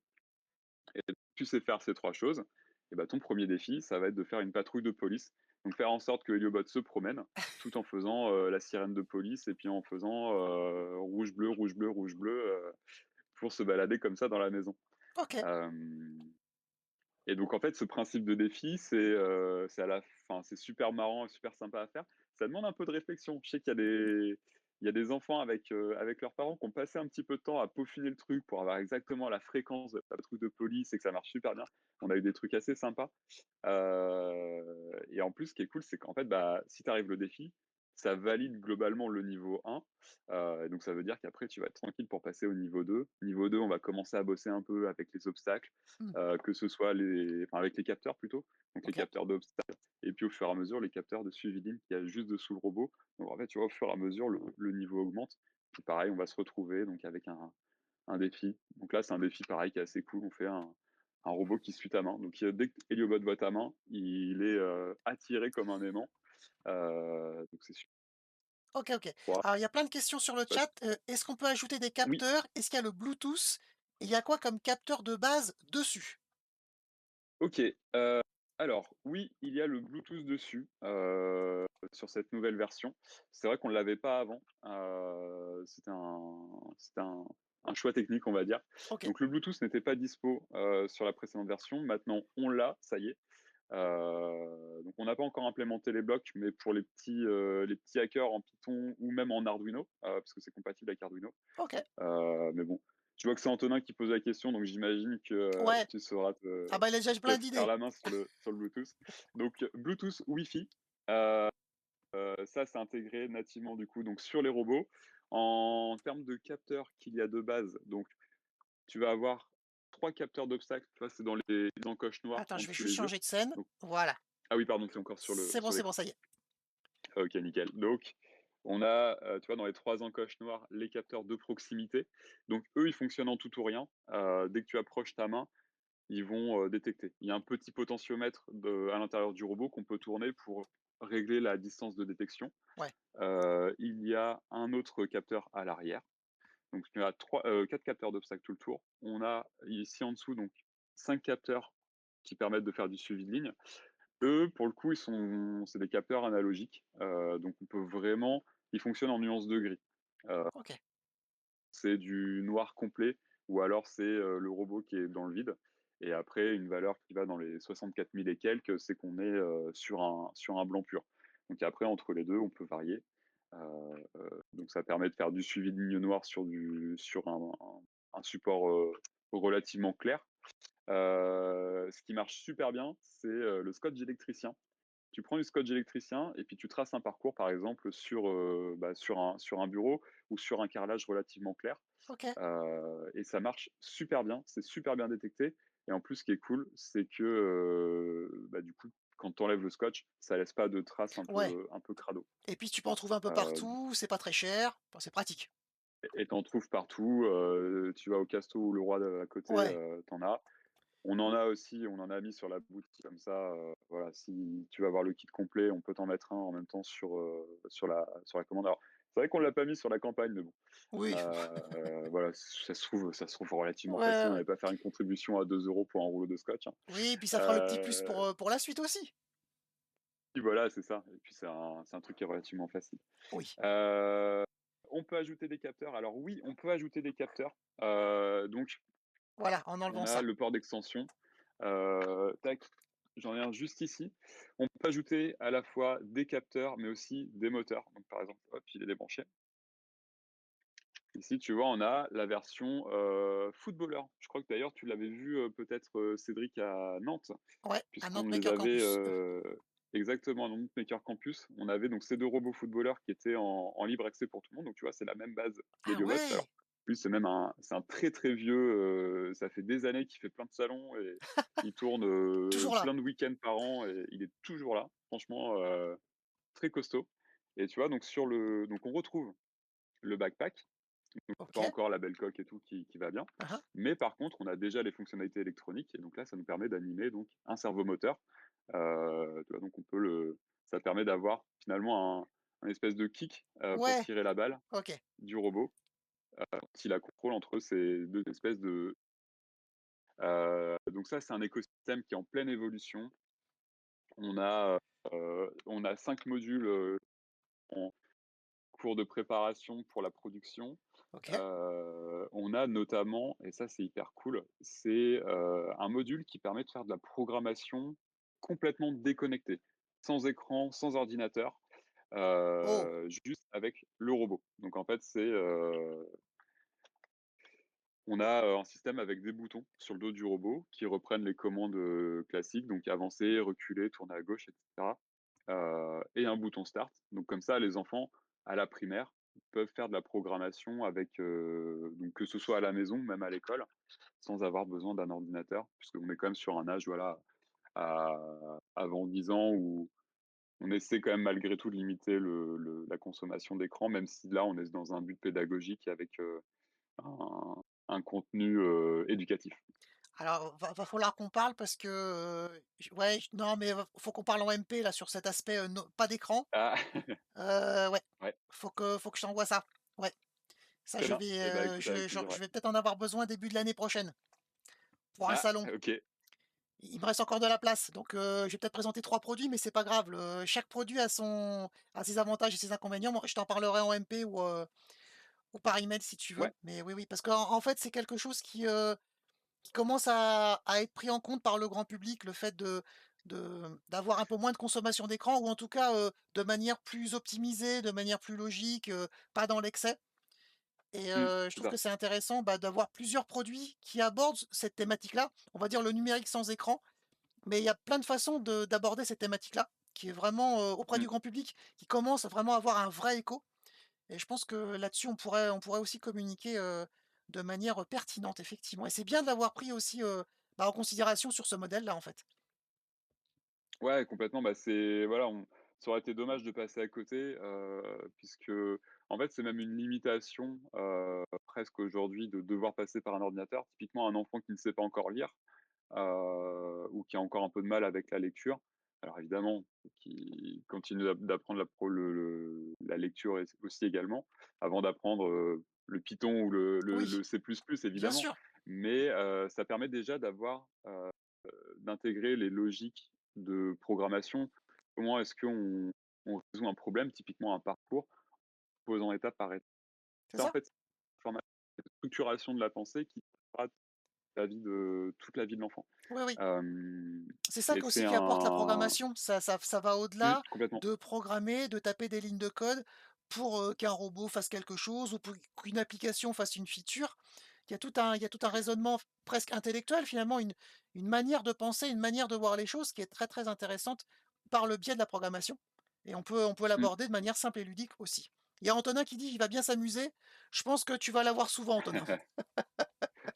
B: et tu sais faire ces 3 choses et bah, ton premier défi, ça va être de faire une patrouille de police. Donc faire en sorte que Heliobot se promène, tout en faisant, la sirène de police et puis en faisant, rouge, bleu, rouge, bleu, rouge, bleu, pour se balader comme ça dans la maison.
A: OK.
B: Hem Et donc en fait, ce principe de défi, c'est à la fin, c'est super marrant et super sympa à faire. Ça demande un peu de réflexion. Je sais qu'il y a des enfants avec leurs parents qui ont passé un petit peu de temps à peaufiner le truc pour avoir exactement la fréquence de la patrouille de police et que ça marche super bien. On a eu des trucs assez sympas. Et en plus, ce qui est cool, c'est qu'en fait, bah, si tu arrives le défi, ça valide globalement le niveau 1. Donc ça veut dire qu'après, tu vas être tranquille pour passer au niveau 2. Niveau 2, on va commencer à bosser un peu avec les obstacles,
A: Mmh.
B: que ce soit avec les capteurs plutôt, donc les
A: OK.
B: capteurs d'obstacles, et puis au fur et à mesure, les capteurs de suivi ligne qu'il y a juste dessous le robot. Donc en fait, tu vois, au fur et à mesure, le niveau augmente. Et pareil, on va se retrouver donc avec un défi. Donc là, c'est un défi pareil qui est assez cool. On fait un robot qui suit ta main. Donc dès que Heliobot voit ta main, il est attiré comme un aimant. Donc c'est super.
A: OK, OK. Alors il y a plein de questions sur le chat. Est-ce qu'on peut ajouter des
B: Oui,
A: capteurs? Est-ce qu'il y a le Bluetooth? Et il y a quoi comme capteur de base dessus?
B: OK. Alors oui, il y a le Bluetooth dessus, sur cette nouvelle version. C'est vrai qu'on ne l'avait pas avant, c'était un choix technique, on va dire.
A: OK.
B: Donc le Bluetooth n'était pas dispo, sur la précédente version. Maintenant, on l'a, ça y est. Donc on n'a pas encore implémenté les blocs, mais pour les petits hackers en Python ou même en Arduino, parce que c'est compatible avec Arduino.
A: OK.
B: Mais bon, Je vois que c'est Antonin qui pose la question, donc j'imagine que,
A: Ouais,
B: tu sauras
A: ah bah, là déjà j'ai
B: te
A: plein
B: faire
A: d'idées.
B: la main sur le Bluetooth. Donc, Bluetooth Wi-Fi, heu ça, c'est intégré nativement du coup, donc sur les robots. En termes de capteurs qu'il y a de base, donc tu vas avoir 3 capteurs d'obstacles, tu vois? C'est dans les encoches noires
A: Attends,
B: en
A: je vais
B: dessous
A: juste
B: les yeux.
A: changer de scène.
B: Donc
A: Voilà.
B: ah oui, pardon, c'est encore sur
A: C'est bon,
B: l'écran.
A: ça y est.
B: OK, nickel. Donc on a, tu vois, dans les 3 encoches noires, les capteurs de proximité. Donc eux, ils fonctionnent en tout ou rien. Dès que tu approches ta main, ils vont, détecter. Il y a un petit potentiomètre à l'intérieur du robot qu'on peut tourner pour régler la distance de détection.
A: Ouais,
B: Il y a un autre capteur à l'arrière. Donc il y a 4 capteurs d'obstacles tout le tour. On a ici en dessous donc 5 capteurs qui permettent de faire du suivi de ligne. Eux, pour le coup, c'est des capteurs analogiques, donc on peut vraiment ils fonctionnent en nuance de gris. Heu,
A: OK,
B: c'est du noir complet ou alors c'est, le robot qui est dans le vide et après une valeur qui va dans les 64 000 et quelques, c'est qu'on est, sur un blanc pur. Donc après entre les 2, on peut varier, donc ça permet de faire du suivi de ligne noire sur un support, relativement clair. Ce qui marche super bien, c'est, le scotch électricien. Tu prends du scotch électricien et puis tu traces un parcours, par exemple, sur un bureau ou sur un carrelage relativement clair,
A: OK.
B: et ça marche super bien, c'est super bien détecté et en plus, ce qui est cool, c'est que, du coup, quand tu enlèves le scotch, ça laisse pas de traces
A: Ouais,
B: un peu crado.
A: et puis tu peux en trouver un peu
B: Heu
A: partout, c'est pas très cher, enfin, c'est pratique.
B: et tu en trouves partout, tu vas au Casto ou Leroy de à côté,
A: Ouais,
B: tu en as. On en a mis sur la boutique comme ça, voilà, si tu veux avoir le kit complet, on peut t'en mettre un en même temps sur la commande. Alors, c'est vrai qu'on l'a pas mis sur la campagne, mais bon,
A: oui.
B: voilà, ça se trouve
A: Ouais,
B: relativement
A: ouais,
B: facile. On
A: ouais.
B: n'avait pas faire une contribution à 2 € pour un rouleau de scotch, hein.
A: Oui, et puis ça fera le petit plus
B: Heu,
A: pour la suite aussi.
B: Puis voilà, c'est ça et puis c'est un truc qui est relativement facile.
A: Oui,
B: Heu, on peut ajouter des capteurs. Alors oui, on peut ajouter des capteurs, donc
A: voilà, en
B: on
A: enlevant
B: a
A: ça.
B: le port d'extension. Tac, j'en ai un juste ici. On peut ajouter à la fois des capteurs, mais aussi des moteurs. Donc, par exemple, hop, il est débranché. Ici, tu vois, on a la version footballeur. Je crois que d'ailleurs, tu l'avais vu peut-être, Cédric, à Nantes,
A: Ouais, à
B: puisqu'on
A: Nantes
B: les
A: Maker
B: avait
A: Campus.
B: exactement à Nantes Maker Campus. On avait donc ces deux robots footballeurs qui étaient en libre accès pour tout le monde. Donc, tu vois, c'est la même base
A: Ah
B: d'Heliobot. Alors,
A: ouais!
B: lui, c'est un très très vieux. Ça fait des années qu'il fait plein de salons et il tourne
A: Toujours là.
B: plein de week-ends par an et il est toujours là. Franchement, très costaud. Et tu vois, donc on retrouve le backpack pas
A: OK.
B: encore la belle coque et tout qui va bien.
A: Hein, hein.
B: Mais par contre, on a déjà les fonctionnalités électroniques et donc là, ça nous permet d'animer donc un servomoteur. Tu vois? Donc on peut le ça permet d'avoir finalement un espèce de kick, pour
A: Ouais,
B: tirer la balle
A: OK.
B: du robot, qui la contrôle entre ces 2 espèces de donc ça, c'est un écosystème qui est en pleine évolution. On a 5 modules, en cours de préparation pour la production.
A: OK.
B: On a notamment, et ça c'est hyper cool, c'est, un module qui permet de faire de la programmation complètement déconnectée, sans écran, sans ordinateur,
A: Oh!
B: juste avec le robot. Donc en fait, on a, un système avec des boutons sur le dos du robot qui reprennent les commandes, classiques, donc avancer, reculer, tourner à gauche et cetera, et un bouton start. Donc comme ça, les enfants, à la primaire, peuvent faire de la programmation avec, donc que ce soit à la maison, même à l'école, sans avoir besoin d'un ordinateur, puisqu'on est quand même sur un âge, voilà, avant 10 ans où on essaie quand même malgré tout de limiter la consommation d'écran, même si là, on est dans un but pédagogique avec, un contenu, éducatif.
A: Alors, va falloir qu'on parle parce que, j ouais, j non, mais faut qu'on parle en MP là sur cet aspect, no pas d'écran.
B: Ah!
A: Ouais,
B: Ouais,
A: faut que je t'envoie ça. Ouais, ça
B: très bien. Et ben écoute, avec plaisir,
A: je
B: ouais.
A: vais peut-être en avoir besoin début de l'année prochaine pour un
B: Ah!
A: salon.
B: OK.
A: Il me reste encore de la place, donc je vais peut-être présenter 3 produits, mais c'est pas grave, chaque produit a ses avantages et ses inconvénients. Moi, je t'en parlerai en MP ou par email si tu veux.
B: Ouais.
A: Mais oui, oui, parce qu'en fait, c'est quelque chose qui commence à être pris en compte par le grand public, le fait d'avoir un peu moins de consommation d'écran ou en tout cas, de manière plus optimisée, de manière plus logique, pas dans l'excès. et
B: Mmh,
A: je
B: c'est
A: trouve
B: ça.
A: que c'est intéressant, bah, d'avoir plusieurs produits qui abordent cette thématique-là. On va dire le numérique sans écran, mais il y a plein de façons de d'aborder cette thématique-là, qui est vraiment, auprès
B: Mmh.
A: du grand public, qui commence à vraiment avoir un vrai écho et je pense que là-dessus on pourrait aussi communiquer, de manière, pertinente effectivement et c'est bien de l'avoir pris aussi, bah, en considération sur ce modèle-là, en fait.
B: Ouais, complètement, bah, c'est voilà, on ça aurait été dommage de passer à côté, puisque, en fait, c'est même une limitation, presque aujourd'hui de devoir passer par un ordinateur. Typiquement, un enfant qui ne sait pas encore lire, ou qui a encore un peu de mal avec la lecture. Alors évidemment, qui continue d'apprendre la lecture et aussi également, avant d'apprendre, le Python ou
A: Oui,
B: le C++
A: bien
B: évidemment.
A: sûr,
B: Mais, ça permet déjà d'intégrer les logiques de programmation. Comment est-ce qu'on résout un problème, typiquement un parcours, posant étape par étape.
A: c'est
B: Ça, en
A: ça.
B: fait, c'est une structuration de la pensée qui sera toute la vie de l'enfant.
A: Oui, oui.
B: Hem
A: C'est ça
B: et c'est
A: qu'aussi qui apporte la
B: un
A: programmation. Ça va au-delà
B: complètement.
A: de programmer, de taper des lignes de code pour, qu'un robot fasse quelque chose ou pour qu'une application fasse une feature. Il y a tout un raisonnement presque intellectuel finalement, une manière de penser, une manière de voir les choses qui est très, très intéressante par le biais de la programmation et on peut
B: Mmh.
A: l'aborder de manière simple et ludique aussi. Il y a Antonin qui dit: «Il va bien s'amuser». Je pense que tu vas l'avoir souvent Antonin.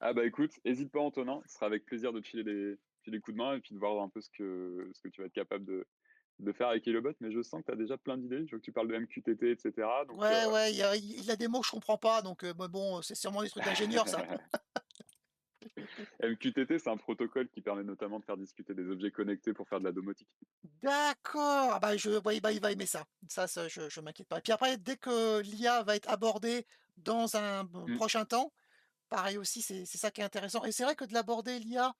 B: Ah bah, écoute, hésite pas Antonin, ce sera avec plaisir de te filer des coups de main et puis de voir un peu ce que tu vas être capable de faire avec Hello mais je sens que tu as déjà plein d'idées. Je vois que tu parles de MQTT et cetera donc
A: Ouais, ouais, il a des mots que je comprends pas donc bah, bon, c'est sûrement des trucs d'ingénieur ça.
B: MQTT, c'est un protocole qui permet notamment de faire discuter des objets connectés pour faire de la domotique.
A: D'accord! Ah bah, ouais, bah, il va aimer ça. Ça, je m'inquiète pas. Et puis après, dès que l'IA va être abordée dans un
B: Mmh,
A: prochain temps, pareil aussi, c'est ça qui est intéressant. Et c'est vrai que de l'aborder l'IA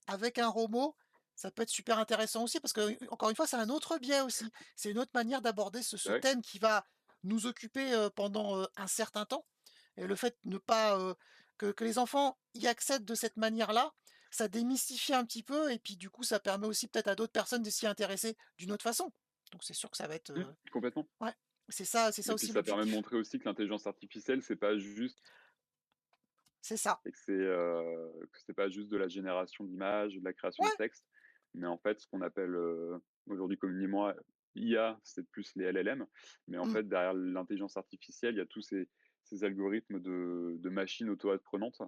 A: avec un robot, ça peut être super intéressant aussi parce que encore une fois, c'est un autre biais aussi. C'est une autre manière d'aborder ce
B: bah, ouais.
A: thème qui va nous occuper, pendant, un certain temps et le fait de ne pas, que les enfants y accèdent de cette manière-là, ça démystifie un petit peu et puis du coup, ça permet aussi peut-être à d'autres personnes de s'y intéresser d'une autre façon. Donc c'est sûr que ça va être,
B: Complètement
A: ouais, c'est ça
B: et puis
A: aussi
B: ça permet de
A: l'objectif.
B: montrer aussi que l'intelligence artificielle, c'est pas juste
A: C'est ça.
B: et que c'est pas juste de la génération d'images, de la création de
A: Ouais!
B: texte, mais en fait, ce qu'on appelle, aujourd'hui communément IA, c'est plus les LLM, mais en
A: Mmh,
B: fait, derrière l'intelligence artificielle, il y a tous ces algorithmes de machines auto-apprenantes,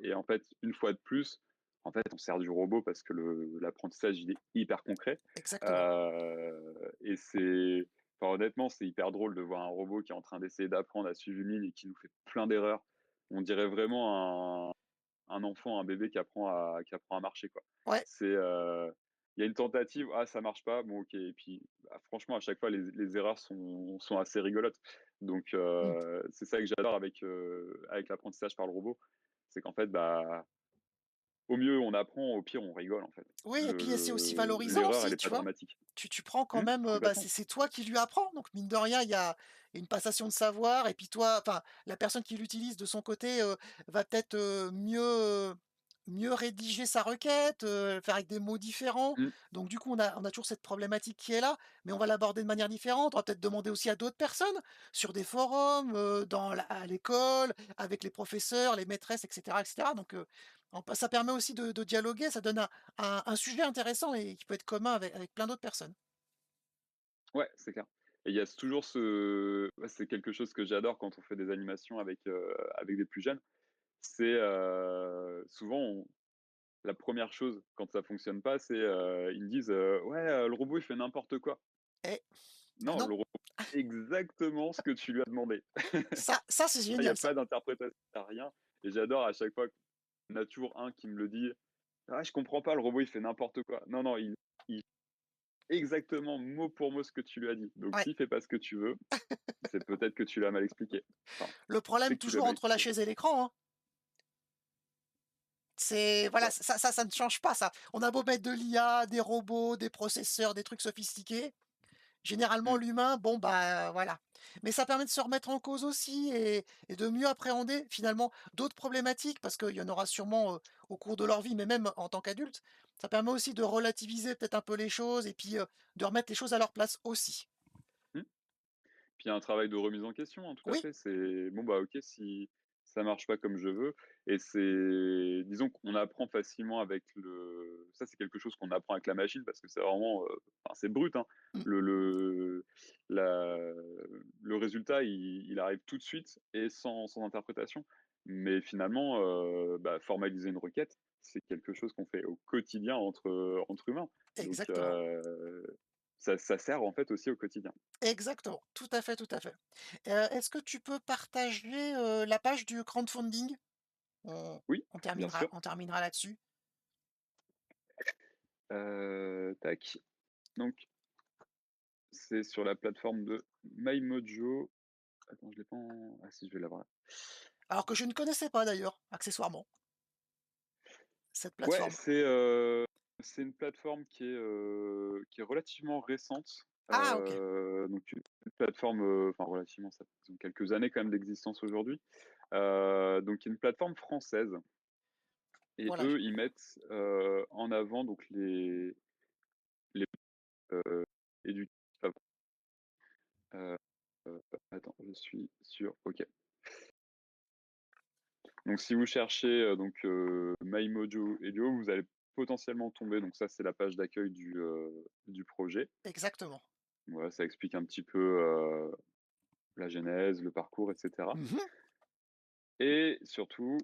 B: et en fait, une fois de plus, en fait, on sert du robot parce que l'apprentissage, il est hyper concret,
A: exactement.
B: et enfin, honnêtement, c'est hyper drôle de voir un robot qui est en train d'essayer d'apprendre à suivre une ligne et qui nous fait plein d'erreurs. On dirait vraiment un enfant, un bébé qui apprend à marcher, quoi.
A: Ouais,
B: Il y a une tentative, ah ça marche pas, bon OK et puis, bah, franchement à chaque fois les erreurs sont assez rigolotes. Donc
A: mmh.
B: c'est ça que j'adore avec l'apprentissage par le robot. C'est qu'en fait, bah, au mieux on apprend, au pire on rigole en fait.
A: Oui et puis c'est aussi valorisant
B: L'erreur elle
A: aussi,
B: est
A: tu
B: pas
A: vois?
B: dramatique.
A: Tu prends quand
B: Mmh,
A: même, bah,
B: complètement.
A: c'est toi qui lui apprends donc mine de rien, il y a une passation de savoir et puis toi enfin, la personne qui l'utilise de son côté, va peut-être, mieux rédiger sa requête, faire avec des mots différents.
B: Mmh,
A: Donc du coup, on a toujours cette problématique qui est là, mais on va l'aborder de manière différente. On va peut-être demander aussi à d'autres personnes sur des forums, à l'école, avec les professeurs, les maîtresses et cetera donc ça permet aussi de dialoguer, ça donne un sujet intéressant et qui peut être commun avec plein d'autres personnes.
B: ouais, c'est clair et il y a toujours ouais, c'est quelque chose que j'adore quand on fait des animations avec des plus jeunes. C'est, souvent la première chose quand ça fonctionne pas, c'est, ils me disent, «Ouais, le robot il fait n'importe quoi».
A: Et bah,
B: Non,
A: non,
B: le robot fait exactement ce que tu lui as demandé.
A: ça c'est
B: Il y a
A: génial ça.
B: pas d'interprétation, il y a rien et j'adore à chaque fois, il y en a toujours un qui me le dit: «Ah je comprends pas, le robot il fait n'importe quoi». Non, non, il fait exactement mot pour mot ce que tu lui as dit. Donc
A: Ouais.
B: s'il fait pas ce que tu veux, c'est peut-être que tu l'as mal expliqué. Enfin,
A: Le
B: c'est
A: problème
B: que tu l'as
A: toujours
B: mal
A: entre la
B: expliqué, quoi.
A: chaise et l'écran, hein. C'est voilà,
B: Ouais.
A: ça ne change pas ça. On a beau mettre de l'IA, des robots, des processeurs, des trucs sophistiqués, généralement
B: Mmh,
A: l'humain, bon bah, voilà. Mais ça permet de se remettre en cause aussi et de mieux appréhender finalement d'autres problématiques parce qu'il y en aura sûrement, au cours de leur vie, mais même en tant qu'adulte. Ça permet aussi de relativiser peut-être un peu les choses et puis, de remettre les choses à leur place aussi.
B: mmh. Puis il y a un travail de remise en question, hein, tout à
A: Oui,
B: fait. C'est bon, bah, OK, si ça marche pas comme je veux et c'est disons qu'on apprend facilement avec le ça, c'est quelque chose qu'on apprend avec la machine parce que c'est vraiment, enfin, c'est brut, hein.
A: mmh,
B: Le la le résultat, il arrive tout de suite et sans interprétation. Mais finalement, bah, formaliser une requête, c'est quelque chose qu'on fait au quotidien entre humains. Donc
A: exactement,
B: ça sert en fait aussi au quotidien.
A: exactement, tout à fait, tout à fait. Est-ce que tu peux partager, la page du crowdfunding? On
B: Oui,
A: on
B: bien
A: terminera
B: sûr.
A: on terminera là-dessus.
B: Tac. Donc c'est sur la plateforme de MyMojo. Attends, je l'ai pas en ah si, je vais l'avoir là.
A: Alors que je ne connaissais pas d'ailleurs, accessoirement, cette
B: Ouais,
A: plateforme.
B: c'est une plateforme qui est relativement récente.
A: Ah OK,
B: Donc une plateforme, enfin relativement, ça ils ont quelques années quand même d'existence aujourd'hui. Donc une plateforme française et
A: voilà,
B: eux, ils mettent, en avant donc les, édu Heu, attends, je suis sur OK. Donc si vous cherchez, MyMojo Helio, vous allez potentiellement tomber donc ça, c'est la page d'accueil du projet.
A: exactement.
B: Voilà, ça explique un petit peu, la genèse, le parcours et cetera
A: Mmh.
B: et surtout,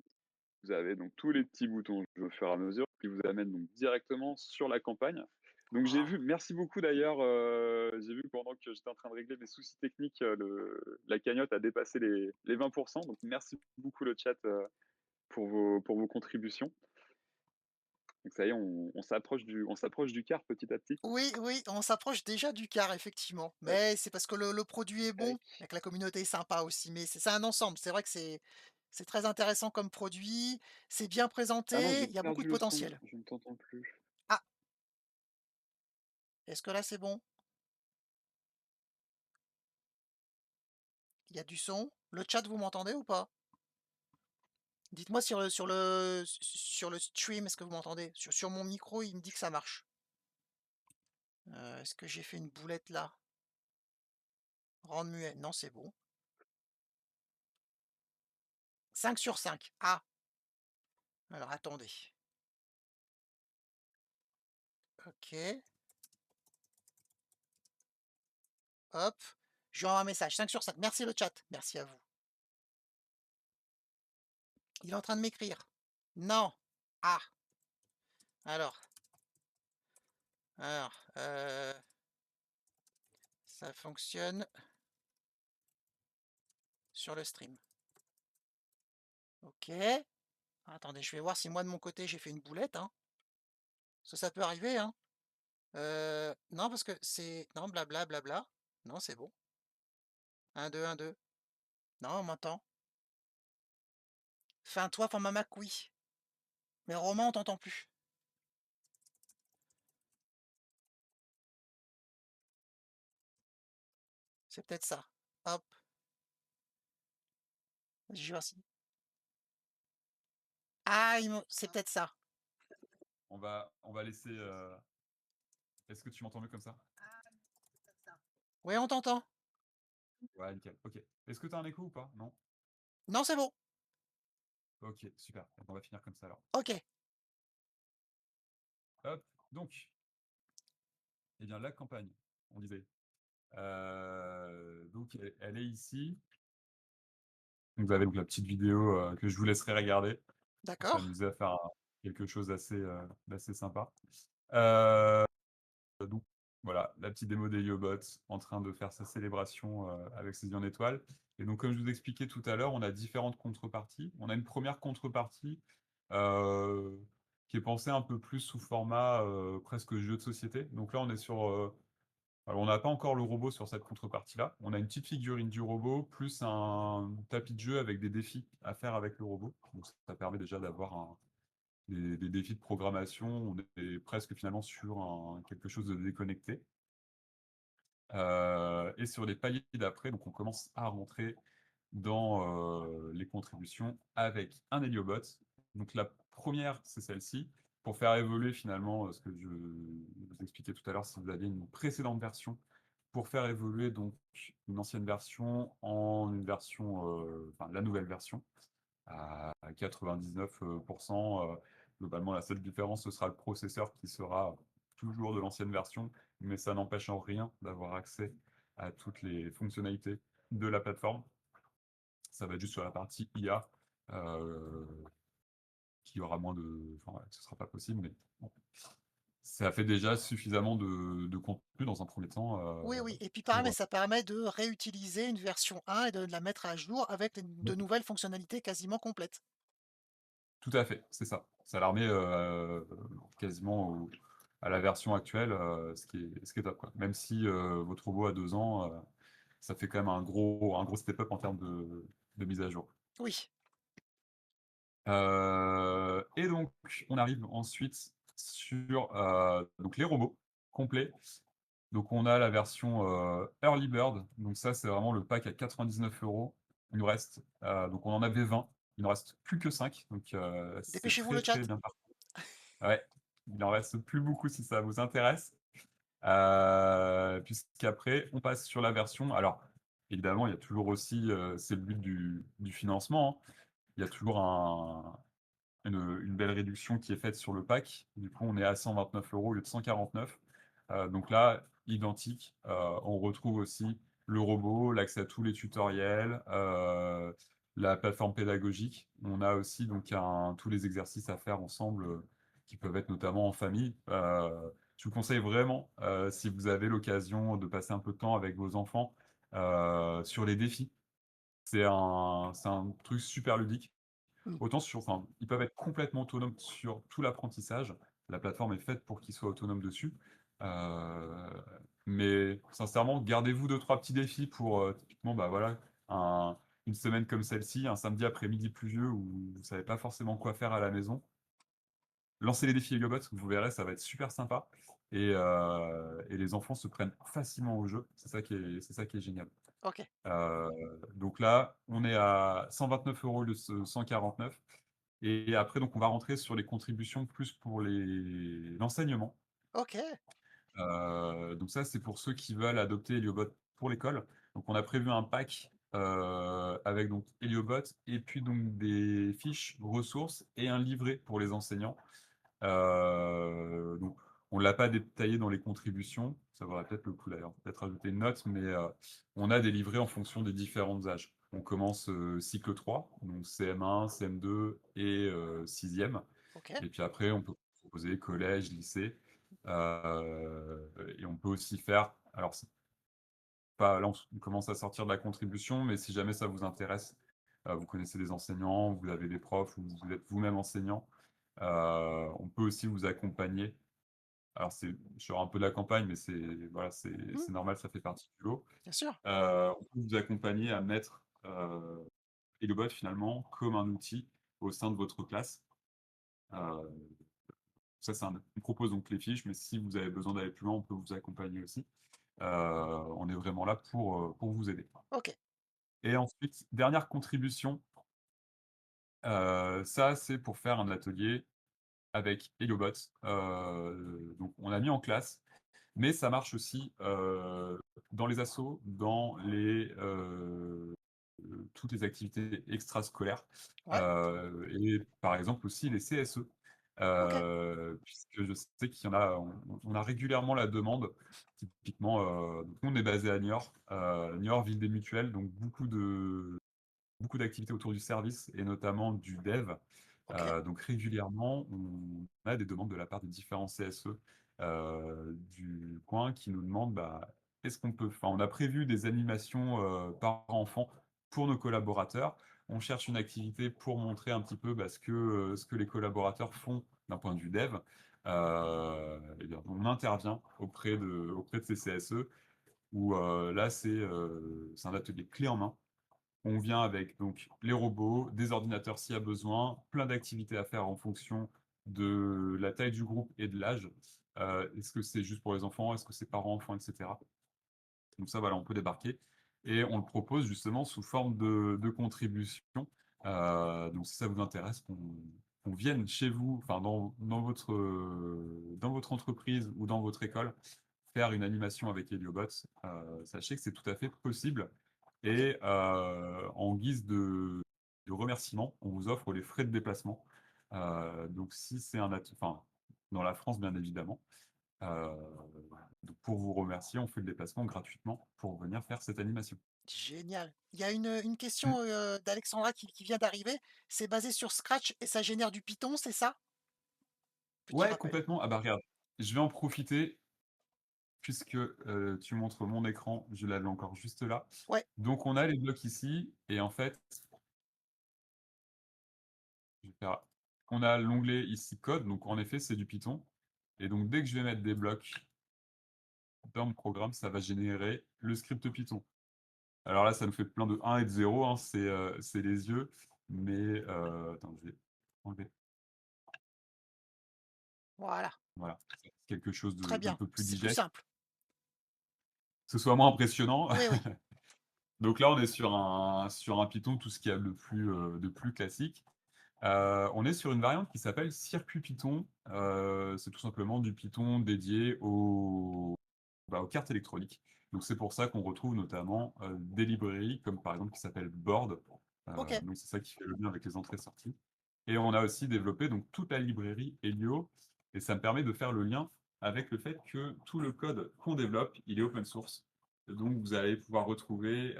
B: vous avez donc tous les petits boutons au fur et à mesure qui vous amènent donc directement sur la campagne. Donc j'ai
A: Ah.
B: vu merci beaucoup d'ailleurs, j'ai vu pendant que j'étais en train de régler mes soucis techniques, la cagnotte a dépassé les 20. Donc merci beaucoup le chat, pour vos contributions. Donc ça y est, on s'approche du quart petit à petit.
A: Oui, oui, on s'approche déjà du quart effectivement,
B: Tac,
A: mais c'est parce que le produit est bon
B: tac.
A: et que la communauté est sympa aussi, mais c'est un ensemble. C'est vrai que c'est très intéressant comme produit, c'est bien
B: Ah mince,
A: présenté,
B: j'ai
A: il y a beaucoup
B: perdu
A: de
B: le son,
A: potentiel.
B: je ne t'entends plus.
A: Ah, est-ce que là c'est bon? Il y a du son? Le chat, vous m'entendez ou pas? Dites-moi sur le stream, est-ce que vous m'entendez? Sur mon micro, il me dit que ça marche. Est-ce que j'ai fait une boulette là? Rendre muet, non, c'est bon. 5/5. Ah! Alors attendez. OK, hop, je lui envoie un message. 5/5. Merci le chat. Merci à vous. Il est en train de m'écrire. Non. Ah! Alors alors, ça fonctionne sur le stream. OK. Attendez, je vais voir si moi de mon côté j'ai fait une boulette, hein. Ça peut arriver, hein. Non parce que c'est non blabla, blabla. Non, c'est bon. 1 2 1 2. Non, on m'entend. Enfin toi, format Mac, oui. Mais Romain, on t'entend plus. C'est peut-être ça. Hop, je vais voir si ah, il me c'est peut-être ça.
C: On va laisser. Est-ce que tu m'entends mieux comme ça?
A: Oui, on t'entend.
C: Ouais, nickel. Ok. Est-ce que tu as un écho ou pas? Non?
A: Non, c'est bon.
C: Ok, super. On va finir comme ça alors.
A: OK.
C: Hop. Donc, eh bien, la campagne, on disait. Donc, elle est ici. Donc, vous avez donc la petite vidéo que je vous laisserai regarder pour
A: D'accord.
C: s'amuser à faire quelque chose d'assez sympa. Euh, Donc voilà, la petite démo d'Heliobot en train de faire sa célébration avec ses yeux en étoile. Et donc, comme je vous expliquais tout à l'heure, on a différentes contreparties. On a une première contrepartie euh, qui est pensée un peu plus sous format presque jeu de société. Donc là, on est sur. Alors, on n'a pas encore le robot sur cette contrepartie-là. On a une petite figurine du robot plus un tapis de jeu avec des défis à faire avec le robot. Donc, ça permet déjà d'avoir des défis de programmation. On est presque finalement sur quelque chose de déconnecté. Et sur les paliers d'après, donc on commence à rentrer dans les contributions avec un Heliobot. Donc la première, c'est celle-ci, pour faire évoluer finalement ce que je vous expliquais tout à l'heure, si vous aviez une précédente version pour faire évoluer donc une ancienne version en une version, enfin la nouvelle version à 99 globalement, la seule différence, ce sera le processeur qui sera toujours de l'ancienne version, mais ça n'empêche en rien d'avoir accès à toutes les fonctionnalités de la plateforme. Ça va être juste sur la partie IA, qui aura moins de enfin, ouais, ce sera pas possible, mais bon. Ça fait déjà suffisamment de contenu dans un premier temps,
A: Oui, oui et puis pareil, mais
C: pour,
A: ça permet de réutiliser une version 1 et de la mettre à jour avec de nouvelles fonctionnalités quasiment complètes.
C: tout à fait, c'est ça. Ça la remet, quasiment à la version actuelle, ce qui est top, quoi. Même si, votre robot a 2 ans, ça fait quand même un gros step up en termes de mise à jour.
A: Oui,
C: Et donc on arrive ensuite sur, donc les robots complets. Donc on a la version, Early Bird, donc ça, c'est vraiment le pack à 99 €. Il nous reste, donc on en avait 20, il ne reste plus que 5, donc c'est
A: dépêchez-vous le
C: très, très
A: chat.
C: bien parti. Ouais, il en reste plus beaucoup si ça vous intéresse. Puisqu'après on passe sur la version alors évidemment, il y a toujours aussi, c'est le but du financement, hein. Il y a toujours une belle réduction qui est faite sur le pack. Du coup, on est à 129 € au lieu de 149. Donc là, identique. On retrouve aussi le robot, l'accès à tous les tutoriels, la plateforme pédagogique. On a aussi donc tous les exercices à faire ensemble qui peuvent être notamment en famille. Je vous conseille vraiment, si vous avez l'occasion de passer un peu de temps avec vos enfants, sur les défis. C'est un truc super ludique.
A: Mmh.
C: Autant enfin, ils peuvent être complètement autonomes sur tout l'apprentissage. La plateforme est faite pour qu'ils soient autonomes dessus. Heu, mais sincèrement, gardez-vous deux trois petits défis pour, typiquement, bah, voilà, une semaine comme celle-ci, un samedi après-midi pluvieux où vous ne savez pas forcément quoi faire à la maison. Lancez les défis Lego vous verrez, ça va être super sympa et les enfants se prennent facilement au jeu. C'est ça qui est génial.
A: OK,
C: Donc là, on est à 129 € au lieu de 149. Et après, donc, on va rentrer sur les contributions plus pour l'enseignement.
A: OK,
C: Donc ça, c'est pour ceux qui veulent adopter Heliobot pour l'école. Donc on a prévu un pack, avec donc Heliobot et puis donc des fiches ressources et un livret pour les enseignants. Donc on l'a pas détaillé dans les contributions, ça vaudrait peut-être le coup d'ailleurs, peut-être rajouter une note, mais on a des livrets en fonction des différents âges. On commence, cycle 3, donc CM1, CM2 et 6e.
A: OK,
C: Et puis après, on peut proposer collège, lycée, et on peut aussi faire alors c'est pas là, on commence à sortir de la contribution, mais si jamais ça vous intéresse, vous connaissez des enseignants, vous avez des profs ou vous êtes vous-même enseignant, on peut aussi vous accompagner. Alors c'est sur un peu de la campagne, mais c'est voilà, c'est
A: mmh,
C: c'est normal, ça fait partie du lot.
A: bien sûr.
C: On peut vous accompagner à mettre, Helobot finalement comme un outil au sein de votre classe. Heu, Ça c'est on propose donc les fiches, mais si vous avez besoin d'aller plus loin, on peut vous accompagner aussi. On est vraiment là pour vous aider.
A: OK,
C: Et ensuite, dernière contribution, ça c'est pour faire un atelier avec Helobot. Donc on a mis en classe. Mais ça marche aussi, dans les assos, dans toutes les activités extrascolaires,
A: ouais,
C: et par exemple aussi les CSE.
A: OK,
C: Puisque je sais qu'il y en a on a régulièrement la demande. Typiquement, donc nous on est basé à Niort, Niort, ville des mutuelles, donc beaucoup d'activités autour du service et notamment du dev.
A: OK,
C: Donc régulièrement, on a des demandes de la part des différents CSE, du coin qui nous demandent, bah, est-ce qu'on peut enfin, on a prévu des animations, par enfant pour nos collaborateurs. On cherche une activité pour montrer un petit peu, bah, ce que les collaborateurs font d'un point de vue dev. Et bien, on intervient auprès de ces CSE où, là, c'est un atelier clé en main. On vient avec donc les robots, des ordinateurs s'il y a besoin, plein d'activités à faire en fonction de la taille du groupe et de l'âge. Est-ce que c'est juste pour les enfants? Est-ce que c'est parents-enfants, et cetera? Donc ça, voilà, on peut débarquer et on le propose justement sous forme de contribution. Donc si ça vous intéresse qu'on vienne chez vous, enfin dans votre entreprise ou dans votre école, faire une animation avec Heliobot, sachez que c'est tout à fait possible
A: OK.
C: et en guise de remerciement, on vous offre les frais de déplacement. Donc si c'est un at enfin, dans la France, bien évidemment. Heu, donc pour vous remercier, on fait le déplacement gratuitement pour venir faire cette animation.
A: Génial. Il y a une
C: Mmh.
A: question, d'Alexandra qui vient d'arriver. C'est basé sur Scratch et ça génère du Python, c'est ça? Petit
C: Ouais,
A: rappel.
C: complètement. Ah bah, regarde, je vais en profiter puisque, tu montres mon écran, je l'avais encore juste là.
A: Ouais,
C: Donc on a les blocs ici et en fait, je vais faire on a l'onglet ici code, donc en effet, c'est du Python et donc dès que je vais mettre des blocs dans mon programme, ça va générer le script Python. Alors là, ça nous fait plein de 1 et de 0, hein, c'est les yeux, mais attends, je vais enlever,
A: voilà.
C: voilà, quelque chose
A: Très
C: d'un
A: bien.
C: peu plus
A: C'est plus
C: digeste,
A: simple.
C: que ce soit moins impressionnant.
A: Oui, oui.
C: Donc là, on est sur un Python, tout ce qu'il y a de plus classique. On est sur une variante qui s'appelle Circuit Python. C'est tout simplement du Python dédié aux cartes électroniques. Donc c'est pour ça qu'on retrouve notamment, des librairies comme par exemple qui s'appelle Board.
A: OK.
C: Donc c'est ça qui fait le lien avec les entrées-sorties. Et on a aussi développé donc toute la librairie Helio et ça me permet de faire le lien avec le fait que tout le code qu'on développe, il est open source. Donc vous allez pouvoir retrouver,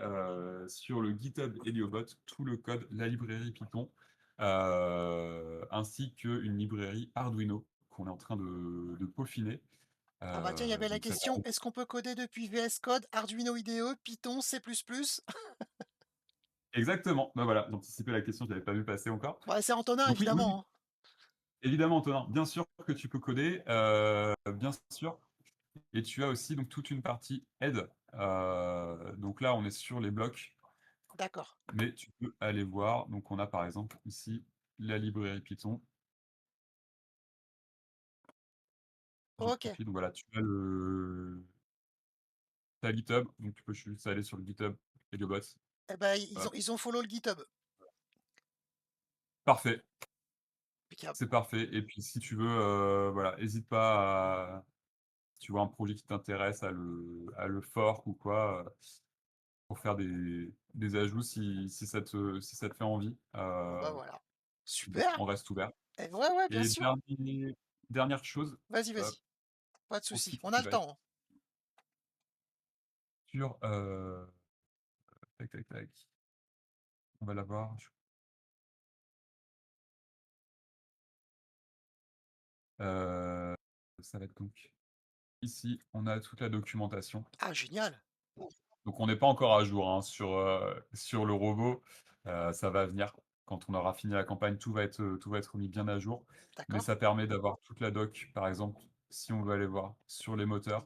C: sur le GitHub Heliobot tout le code, la librairie Python, ainsi qu'une librairie Arduino qu'on est en train de peaufiner.
A: Ah bah tiens, il y avait la
C: Donc ça
A: question,
C: permet
A: est-ce qu'on peut coder depuis VS Code, Arduino IDE, Python, C++?
C: exactement, bah, voilà, d'anticiper la question, je l'avais pas vu passer encore.
A: Bah, c'est Antonin
C: Donc oui, oui, oui,
A: évidemment, hein.
C: évidemment Antonin, bien sûr que tu peux coder, bien sûr. Et tu as aussi donc toute une partie aide. Donc là, on est sur les blocs,
A: D'accord.
C: mais tu peux aller voir. Donc on a par exemple ici la librairie Python. J'en
A: OK.
C: profite. Donc voilà, tu as ta GitHub. Donc tu peux juste aller sur le GitHub et le bots.
A: Eh ben, ils ont
C: Hop.
A: ils ont follow le GitHub.
C: Parfait,
A: Impeccable.
C: c'est parfait. Et puis si tu veux, voilà, hésite pas à, si tu vois un projet qui t'intéresse à le fork ou quoi, pour faire des ajouts si ça te fait envie.
A: Bon bah voilà.
C: Bon,
A: Super!
C: on reste ouvert.
A: Et ouais, ouais, bien
C: Et
A: sûr.
C: dernière chose,
A: Vas-y,
C: hop,
A: vas-y. Pas de
C: pour ce
A: souci. On
C: qui
A: a le
C: va être
A: temps, hein.
C: sur, tac, tac, tac, on va l'avoir. Heu, Ça va être donc ici, on a toute la documentation.
A: Ah génial!
C: Donc on n'est pas encore à jour, hein, sur le robot. Ça va venir. Quand on aura fini la campagne, tout va être mis bien à jour. Mais
A: D'accord.
C: ça permet d'avoir toute la doc, par exemple, si on veut aller voir sur les moteurs.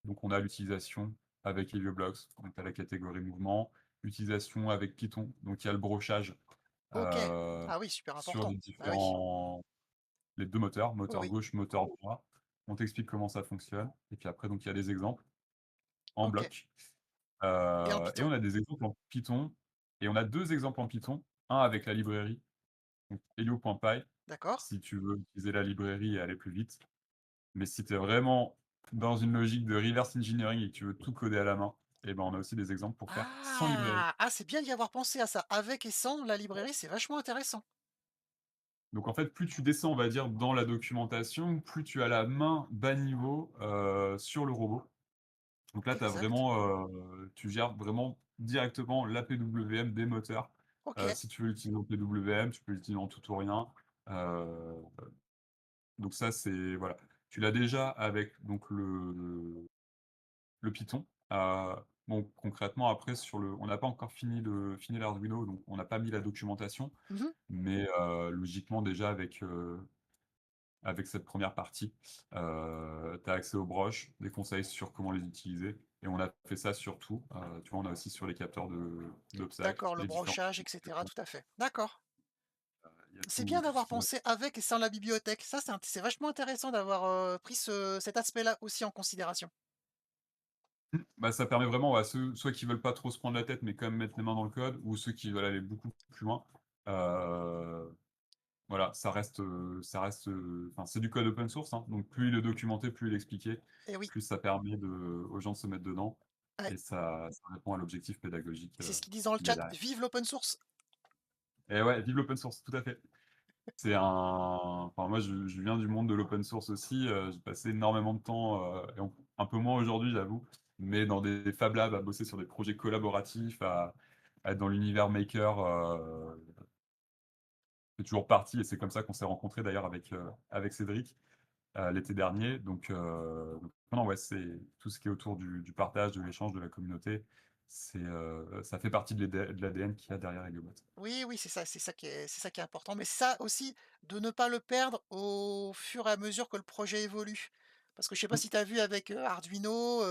C: Donc on a l'utilisation avec Helioblocks, donc tu as la catégorie mouvement, l'utilisation avec Python, donc il y a le brochage,
A: OK.
C: heu,
A: Ah oui, super
C: sur
A: important.
C: les
A: Bah oui.
C: différents les 2 moteurs, moteur
A: Oui.
C: gauche, moteur droit. On t'explique comment ça fonctionne et puis après donc il y a des exemples en
A: OK.
C: bloc,
A: Et en
C: et
A: Python.
C: on a des exemples en Python et on a 2 exemples en Python, un avec la librairie, donc helio.py,
A: D'accord.
C: si tu veux utiliser la librairie et aller plus vite. Mais si tu es vraiment dans une logique de reverse engineering et que tu veux tout coder à la main, et ben, on a aussi des exemples pour faire sans librairie.
A: Ah! Ah, c'est bien d'y avoir pensé à ça. Avec et sans la librairie, c'est vachement intéressant.
C: Donc en fait, plus tu descends, on va dire, dans la documentation, plus tu as la main bas niveau, sur le robot. Donc là, tu as
A: Exact.
C: vraiment, tu gères vraiment directement la PWM des moteurs.
A: OK.
C: Si tu veux l'utiliser en PWM, tu peux l'utiliser en tout ou rien. Heu, donc ça, c'est voilà. Tu l'as déjà avec donc le Python. Bon, concrètement, après, on n'a pas encore fini l'Arduino, donc on n'a pas mis la documentation,
A: Mmh.
C: mais logiquement, déjà, avec cette première partie, tu as accès aux broches, des conseils sur comment les utiliser, et on a fait ça sur tout. Tu vois, on a aussi sur les capteurs d'obstacles,
A: D'accord, le
C: les différents
A: brochage et
C: types de
A: cetera,
C: capteurs.
A: tout à fait. D'accord.
C: Il y a
A: C'est bien
C: tout ce
A: d'avoir
C: qui va.
A: pensé avec et sans la bibliothèque. Ça, c'est vachement intéressant d'avoir, pris cet aspect-là aussi en considération.
C: Bah, ça permet vraiment à ceux soit qui veulent pas trop se prendre la tête, mais quand même mettre les mains dans le code, ou ceux qui veulent aller beaucoup plus loin. Heu Voilà, enfin, c'est du code open source, hein, donc plus il est documenté, plus il est expliqué,
A: Et oui,
C: plus ça permet aux gens de se mettre dedans
A: ouais,
C: et ça répond à l'objectif pédagogique,
A: c'est ce qu'ils disent dans le
C: qu'il y a
A: chat:
C: derrière.
A: «Vive l'open source!»
C: Et ouais, vive l'open source, tout à fait. Enfin, moi, je viens du monde de l'open source aussi. J'ai passé énormément de temps, et un peu moins aujourd'hui, j'avoue, mais dans des Fab Labs, à bosser sur des projets collaboratifs, à être dans l'univers maker. C'est toujours parti et c'est comme ça qu'on s'est rencontrés d'ailleurs avec Cédric l'été dernier. Donc, non, ouais, c'est tout ce qui est autour du partage, de l'échange, de la communauté. Ça fait partie de l'ADN qu'il y a derrière Heliobot.
A: Oui, oui, c'est ça qui est important, mais c'est ça aussi, de ne pas le perdre au fur et à mesure que le projet évolue. Parce que je sais pas
C: Mm.
A: si tu as vu avec, Arduino,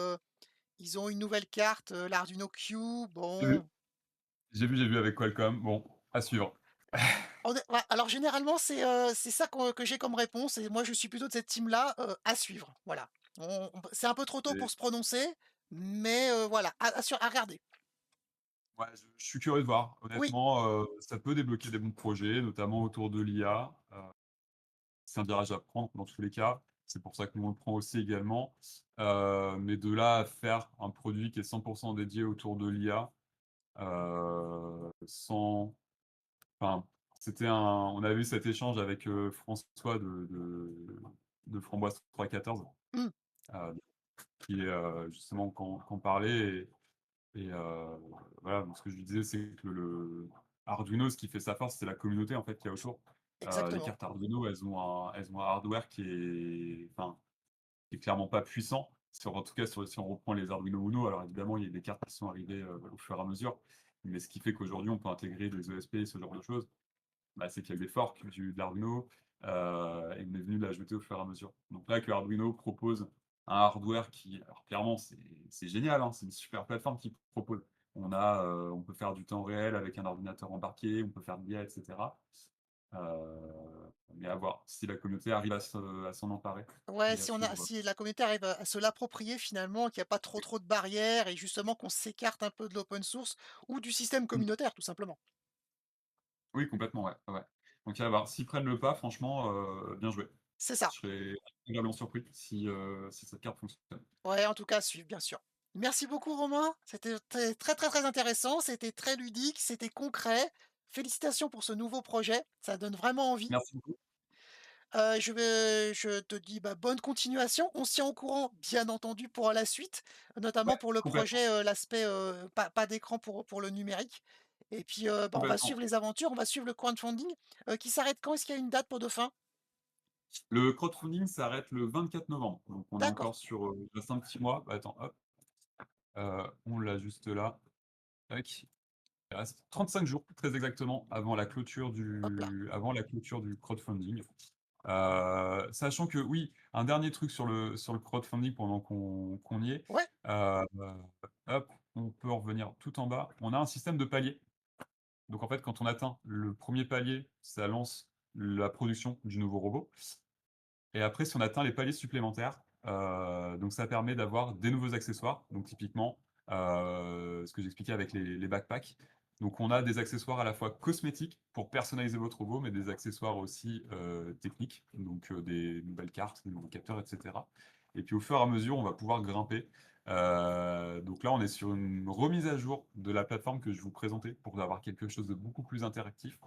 A: ils ont une nouvelle carte, l'Arduino Q,
C: J'ai vu,
A: bon,
C: j'ai vu avec Qualcomm. Bon, à suivre.
A: ouais, alors généralement c'est ça que j'ai comme réponse et moi je suis plutôt de cette team-là, à suivre, voilà. C'est un peu trop tôt
C: Et
A: pour se prononcer, mais voilà, à regarder.
C: ouais, je suis curieux de voir.
A: Oui,
C: Honnêtement, ça peut débloquer des bons projets, notamment autour de l'IA. C'est un virage à prendre dans tous les cas. C'est pour ça que nous on le prend aussi également. Mais de là à faire un produit qui est 100% dédié autour de l'IA, sans, enfin, on a eu cet échange avec François de Framboise 314,
A: mmh,
C: euh, qui est justement qu'on parlait. Et voilà, donc ce que je lui disais, c'est que le Arduino, ce qui fait sa force, c'est la communauté en fait qu'il y a autour. Les
A: exactement.
C: cartes Arduino, elles ont un hardware enfin, qui est clairement pas puissant. En tout cas, si on reprend les Arduino Uno, alors évidemment, il y a des cartes qui sont arrivées au fur et à mesure. Mais ce qui fait qu'aujourd'hui, on peut intégrer des ESP, ce genre de choses, bah, c'est qu'il y a eu des forks de l'Arduino, et on est venu l'ajouter au fur et à mesure. Donc là, que Arduino propose un hardware qui, alors clairement, c'est génial, hein, c'est une super plateforme qu'il propose. On peut faire du temps réel avec un ordinateur embarqué, on peut faire de l'IA, etc. Mais à voir si la communauté arrive à s'en emparer
A: Ouais,
C: et à suivre.
A: si la communauté arrive à se l'approprier finalement, qu'il y a pas trop de barrières et justement qu'on s'écarte un peu de l'open source ou du système
C: Mm.
A: communautaire tout simplement.
C: Oui, complètement, ouais, ouais. Donc à voir. S'ils prennent le pas, franchement, bien joué.
A: C'est ça.
C: Je serais agréablement surpris si cette carte fonctionne.
A: Ouais, en tout cas à suivre bien sûr. Merci beaucoup Romain, c'était très intéressant, c'était très ludique, c'était concret. Félicitations pour ce nouveau projet, ça donne vraiment envie.
C: Merci beaucoup.
A: Je te dis, bah, bonne continuation. On se tient au courant, bien entendu, pour la suite, notamment
C: Ouais,
A: pour le
C: complètement,
A: projet, l'aspect, pas d'écran pour le numérique et puis, bah, on va
C: complètement.
A: suivre les aventures, on va suivre le crowdfunding, qui s'arrête quand? Est-ce qu'il y a une date pour de fin?
C: Le crowdfunding s'arrête le 24 novembre, donc on est
A: D'accord,
C: encore il reste un petit mois. Bah, attends, hop, on l'a juste là. Tac. Il reste 35 jours, très exactement,
A: hop là.
C: avant la clôture du crowdfunding. Sachant que oui, un dernier truc sur le crowdfunding pendant qu'on y est,
A: Ouais,
C: heu, hop, on peut revenir tout en bas. On a un système de paliers. Donc en fait, quand on atteint le premier palier, ça lance la production du nouveau robot. Et après, si on atteint les paliers supplémentaires, donc ça permet d'avoir des nouveaux accessoires. Donc typiquement, ce que j'expliquais avec les backpacks. Donc on a des accessoires à la fois cosmétiques pour personnaliser votre robot, mais des accessoires aussi techniques, donc des nouvelles cartes, des nouveaux capteurs, etc. Et puis au fur et à mesure, on va pouvoir grimper. Donc là, on est sur une remise à jour de la plateforme que je vous présentais pour avoir quelque chose de beaucoup plus interactif.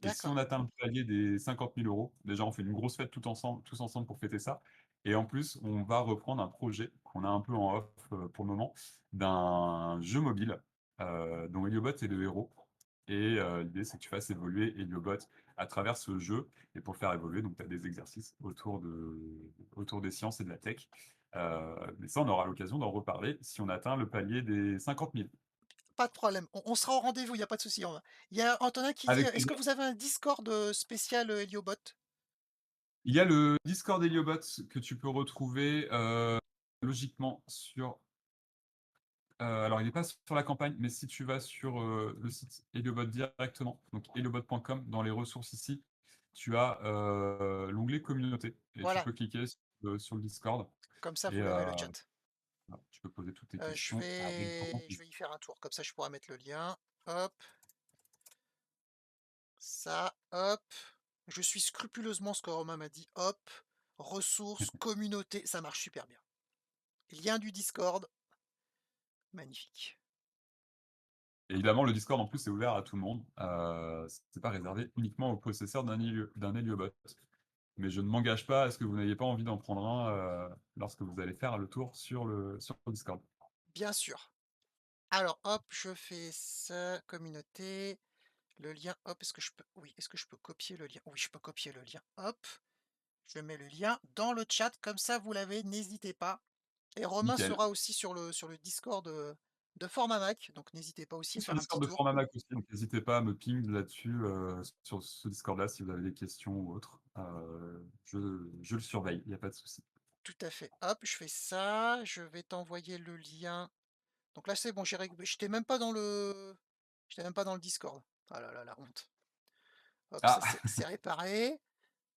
C: Et si on
A: d'accord,
C: atteint le palier des 50 000 euros, déjà on fait une grosse fête tous ensemble pour fêter ça. Et en plus, on va reprendre un projet qu'on a un peu en off pour le moment, d'un jeu mobile dont Heliobot est le héros. Et l'idée, c'est que tu fasses évoluer Heliobot à travers ce jeu. Et pour le faire évoluer, donc tu as des exercices autour des sciences et de la tech. Mais ça, on aura l'occasion d'en reparler si on atteint le palier des 50 000.
A: pas de problème. On sera au rendez-vous, il y a pas de souci. On va il y a Antonin qui dit:
C: Avec
A: «Est-ce
C: plaisir.
A: que vous avez un Discord, spécial, Heliobot?»
C: Il y a le Discord Heliobot que tu peux retrouver logiquement alors il n'est pas sur la campagne, mais si tu vas sur le site Heliobot directement, donc heliobot.com, dans les ressources ici, tu as l'onglet communauté et tu
A: Voilà,
C: peux cliquer sur le Discord
A: comme ça
C: et
A: vous verrez le chat.
C: voilà, tu peux poser toutes tes questions avec grand
A: Je
C: plaisir.
A: vais y faire un tour, comme ça je pourrai mettre le lien. Hop, ça, hop. Je suis scrupuleusement ce que Romain m'a dit. Hop, ressources, communauté, ça marche super bien. Lien du Discord, magnifique.
C: Et évidemment, le Discord, en plus, est ouvert à tout le monde. C'est pas réservé uniquement aux possesseurs d'un Heliobot. Mais je ne m'engage pas à ce que vous n'ayez pas envie d'en prendre un, lorsque vous allez faire le tour sur le Discord.
A: Bien sûr. Alors hop, je fais ça, communauté, le lien, hop, est-ce que je peux oui, est-ce que je peux copier le lien? Oui, je peux copier le lien, hop, je mets le lien dans le chat, comme ça vous l'avez, n'hésitez pas. Et Romain
C: Nickel.
A: sera aussi sur le Discord, de Format Mac, donc n'hésitez pas aussi à
C: Sur
A: faire
C: le
A: un petit
C: Discord de
A: tour.
C: Format Mac aussi, donc n'hésitez pas à me ping là-dessus, sur ce Discord-là, si vous avez des questions ou autres. Je le surveille, il y a pas de souci.
A: Tout à fait. Hop, je fais ça, je vais t'envoyer le lien. Donc là, c'est bon, j'ai rég j'étais même pas dans le j'étais même pas dans le Discord. Ah là là, la honte. Hop, ça
C: Ah!
A: c'est réparé.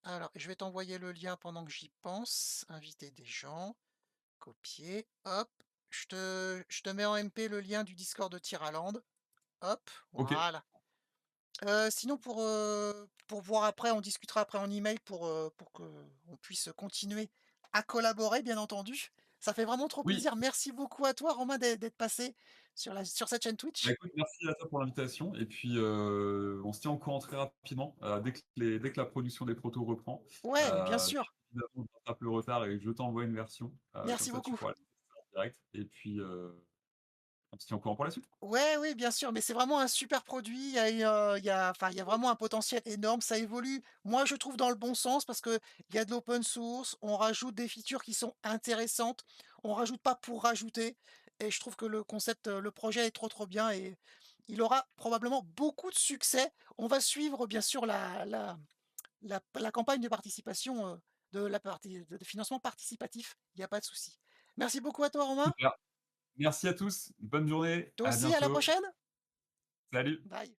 A: Alors, je vais t'envoyer le lien pendant que j'y pense. Inviter des gens, copier, hop. Je te mets en MP le lien du Discord de Tiraland. Hop,
C: OK.
A: voilà. Sinon pour voir après, on discutera après en email pour qu'on puisse continuer à collaborer, bien entendu. Ça fait vraiment trop
C: Oui,
A: plaisir. Merci beaucoup à toi Romain d'être passé sur cette chaîne
C: bah,
A: Twitch.
C: écoute, merci à toi pour l'invitation et puis, on se tient au courant très rapidement, dès que la production des protos reprend.
A: Ouais, mais bien
C: Bien
A: sûr.
C: évidemment, on rattrape le retard et je t'envoie une version, comme
A: Merci
C: ça tu
A: beaucoup.
C: pourras le tester en direct et puis, on se tient au courant pour la suite.
A: Ouais, oui, bien sûr, mais c'est vraiment un super produit. Il y a vraiment un potentiel énorme. Ça évolue, moi, je trouve dans le bon sens parce que il y a de l'open source, on rajoute des features qui sont intéressantes. On rajoute pas pour rajouter et je trouve que le concept, le projet est trop, trop bien et il aura probablement beaucoup de succès. On va suivre bien sûr la campagne de participation, de la partie de financement participatif. Il y a pas de souci. Merci beaucoup à toi, Romain.
C: Super. Merci à tous, bonne journée,
A: Toi
C: à
A: aussi, à la
C: bientôt.
A: prochaine.
C: Salut.
A: Bye.